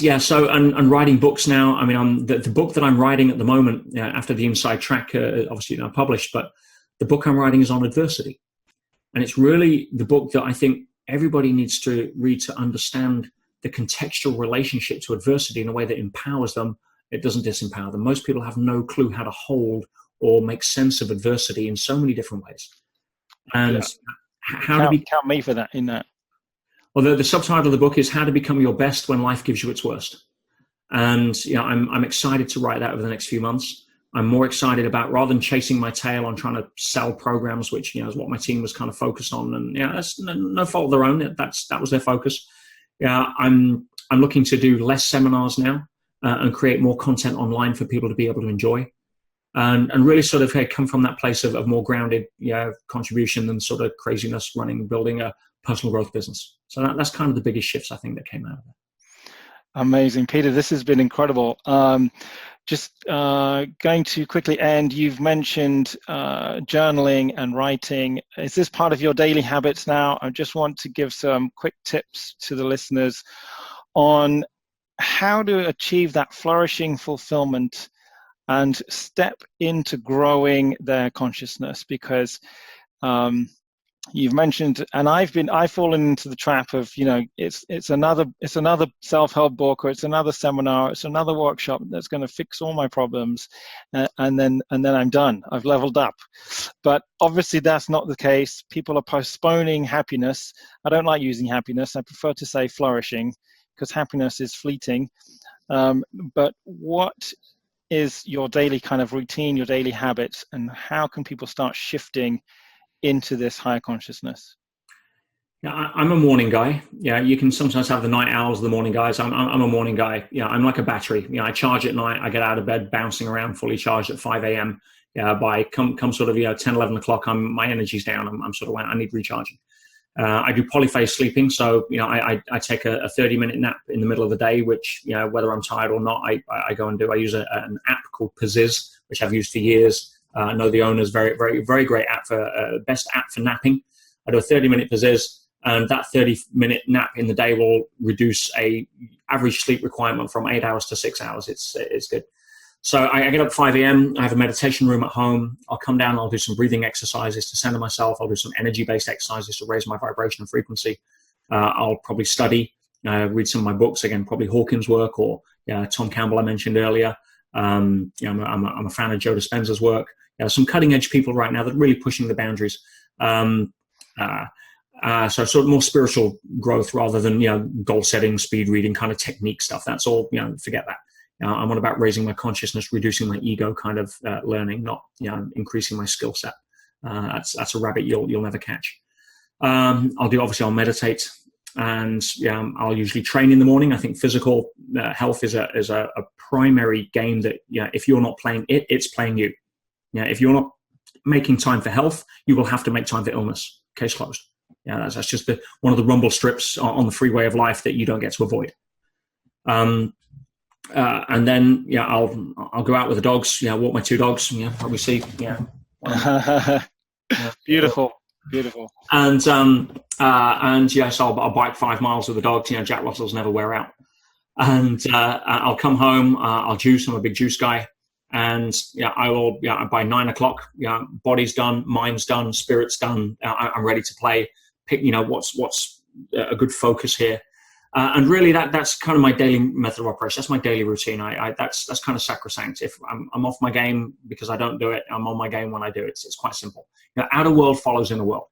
yeah, so and writing books now. I mean, the book that I'm writing at the moment, after the Inside Track, obviously now published, but the book I'm writing is on adversity, and it's really the book that I think everybody needs to read to understand the contextual relationship to adversity in a way that empowers them. It doesn't disempower them. Most people have no clue how to hold or make sense of adversity in so many different ways. And count me for that in that. Well, the subtitle of the book is How to Become Your Best When Life Gives You Its Worst. And I'm excited to write that over the next few months. I'm more excited about, rather than chasing my tail on trying to sell programs, which is what my team was kind of focused on. And that's no fault of their own. That was their focus. I'm looking to do less seminars now and create more content online for people to be able to enjoy, and really sort of come from that place of more grounded contribution than sort of craziness building a personal growth business. So that's kind of the biggest shifts I think that came out of it. Amazing, Peter. This has been incredible. Just going to quickly end, you've mentioned journaling and writing. Is this part of your daily habits now? I just want to give some quick tips to the listeners on how to achieve that flourishing fulfillment and step into growing their consciousness, because you've mentioned, and I've fallen into the trap of, it's another self-help book, or it's another seminar, it's another workshop that's going to fix all my problems, and then I'm done. I've leveled up. But obviously that's not the case. People are postponing happiness. I don't like using happiness. I prefer to say flourishing, because happiness is fleeting. But what is your daily kind of routine, your daily habits, and how can people start shifting into this higher consciousness? Yeah, I'm a morning guy. Yeah, you can sometimes have the night owls, the morning guys. I'm a morning guy. Yeah, I'm like a battery. I charge at night. I get out of bed bouncing around, fully charged at 5 a.m. Yeah, by come sort of 10, 11 o'clock, my energy's down. I'm sort of like, I need recharging. I do polyphase sleeping, so I take a 30-minute nap in the middle of the day, which whether I'm tired or not, I go and do. I use an app called Pizziz, which I've used for years. I know the owner's very, very, very great app for best app for napping. I do a 30-minute Pizziz, and that 30-minute nap in the day will reduce a average sleep requirement from 8 hours to 6 hours. It's good. So I get up at 5 a.m. I have a meditation room at home. I'll come down. I'll do some breathing exercises to center myself. I'll do some energy-based exercises to raise my vibration and frequency. I'll probably study, read some of my books. Again, probably Hawkins' work or Tom Campbell I mentioned earlier. I'm a fan of Joe Dispenza's work. Some cutting-edge people right now that are really pushing the boundaries. So sort of more spiritual growth rather than goal setting, speed reading kind of technique stuff. That's all. Forget that. I'm on about raising my consciousness, reducing my ego kind of learning, not increasing my skill set. That's a rabbit you'll never catch. I'll meditate. and I'll usually train in the morning. I think physical health is a primary game that if you're not playing it, it's playing you. If you're not making time for health, you will have to make time for illness. Case closed. That's just one of the rumble strips on the freeway of life that you don't get to avoid. And then I'll go out with the dogs. Walk my 2 dogs. Probably see. Beautiful. And yes, I'll bike 5 miles with the dogs. Jack Russells never wear out. And I'll come home. I'll juice. I'm a big juice guy. And I will. By 9 o'clock, body's done, mind's done, spirit's done. I'm ready to play. Pick. What's a good focus here. And really, that's kind of my daily method of operation. That's my daily routine. That's kind of sacrosanct. If I'm off my game because I don't do it, I'm on my game when I do it. It's quite simple. Outer world follows inner world.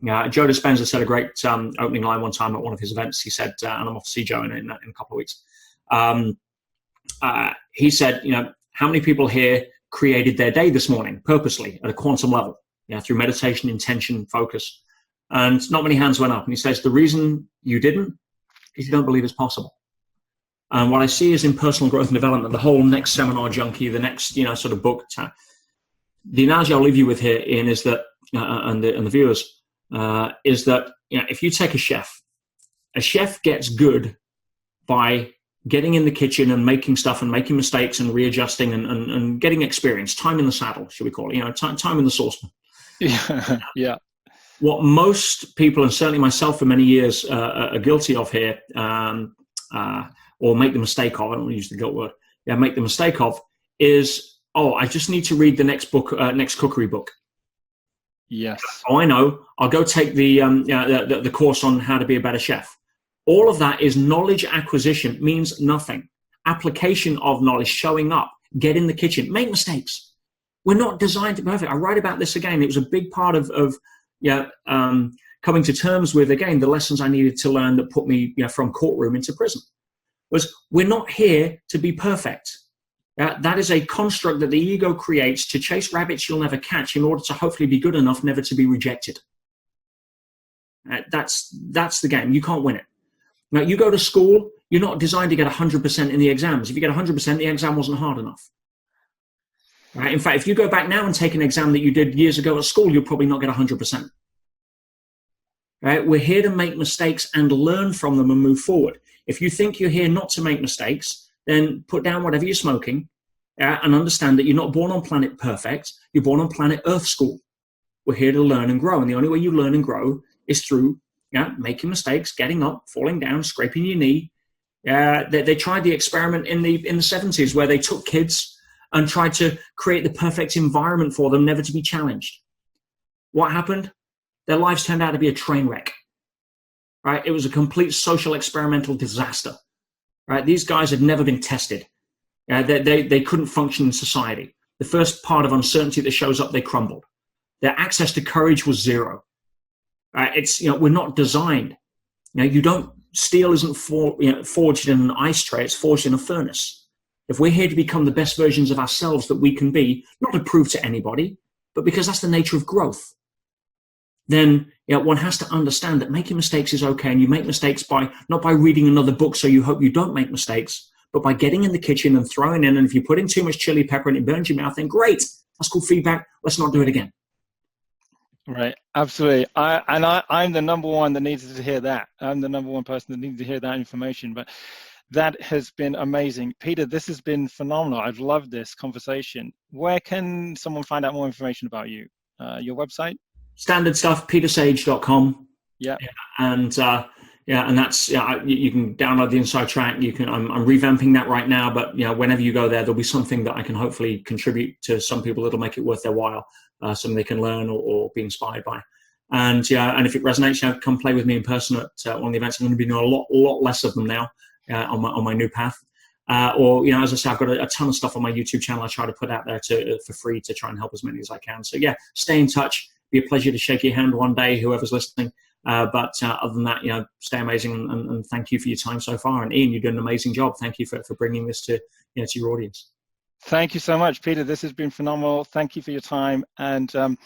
Joe Dispenza said a great opening line one time at one of his events. He said, and I'm off to see Joe in a couple of weeks. He said, how many people here created their day this morning purposely at a quantum level, through meditation, intention, focus? And not many hands went up. And he says, the reason you didn't is you don't believe it's possible. And what I see is in personal growth and development, the whole next seminar junkie, the next, sort of book. The analogy I'll leave you with here, Ian, is that, and the viewers, is that, if you take a chef gets good by getting in the kitchen and making stuff and making mistakes and readjusting and getting experience, time in the saddle, should we call it, time in the saucepan. Yeah. What most people, and certainly myself for many years, are guilty of here, or make the mistake of, I don't want to use the guilt word, make the mistake of, is, I just need to read the next book, next cookery book. Yes. I know. I'll go take the course on how to be a better chef. All of that is knowledge acquisition, means nothing. Application of knowledge, showing up, get in the kitchen, make mistakes. We're not designed to be perfect. I write about this again. It was a big part of coming to terms with, again, the lessons I needed to learn that put me from courtroom into prison. Was we're not here to be perfect. That is a construct that the ego creates to chase rabbits you'll never catch in order to hopefully be good enough never to be rejected. That's the game. You can't win it. Now, you go to school, you're not designed to get 100% in the exams. If you get 100%, the exam wasn't hard enough. Right? In fact, if you go back now and take an exam that you did years ago at school, you'll probably not get 100%. Right? We're here to make mistakes and learn from them and move forward. If you think you're here not to make mistakes, then put down whatever you're smoking and understand that you're not born on planet perfect. You're born on planet Earth school. We're here to learn and grow. And the only way you learn and grow is through making mistakes, getting up, falling down, scraping your knee. They tried the experiment in the 70s where they took kids and tried to create the perfect environment for them, never to be challenged. What happened? Their lives turned out to be a train wreck. Right? It was a complete social experimental disaster. Right? These guys had never been tested. They couldn't function in society. The first part of uncertainty that shows up, they crumbled. Their access to courage was zero. We're not designed. Steel isn't forged in an ice tray. It's forged in a furnace. If we're here to become the best versions of ourselves that we can be, not to prove to anybody, but because that's the nature of growth, then one has to understand that making mistakes is okay. And you make mistakes not by reading another book so you hope you don't make mistakes, but by getting in the kitchen and throwing in. And if you put in too much chili pepper and it burns your mouth, then great. That's called feedback. Let's not do it again. Right, absolutely. I'm the number one that needed to hear that. I'm the number one person that needed to hear that information. But that has been amazing. Peter, this has been phenomenal. I've loved this conversation. Where can someone find out more information about you? Your website? Standard stuff, petersage.com. Yeah. And that's you can download the Inside Track. I'm revamping that right now, but whenever you go there'll be something that I can hopefully contribute to some people that'll make it worth their while, something they can learn or be inspired by. And and if it resonates, come play with me in person at one of the events. I'm going to be doing a lot less of them now on my new path. Or as I say, I've got a ton of stuff on my YouTube channel I try to put out there for free to try and help as many as I can. So stay in touch. Be a pleasure to shake your hand one day, whoever's listening. But other than that, stay amazing and thank you for your time so far. And Ian, you've done an amazing job. Thank you for bringing this to your audience. Thank you so much, Peter. This has been phenomenal. Thank you for your time. And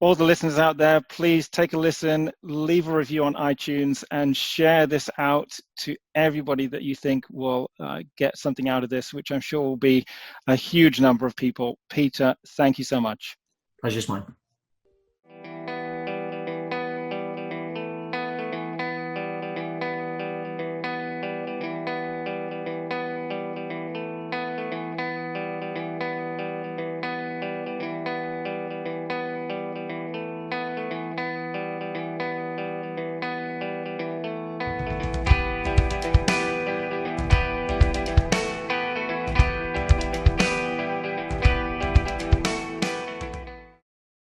all the listeners out there, please take a listen, leave a review on iTunes, and share this out to everybody that you think will get something out of this, which I'm sure will be a huge number of people. Peter, thank you so much. Pleasure's mine.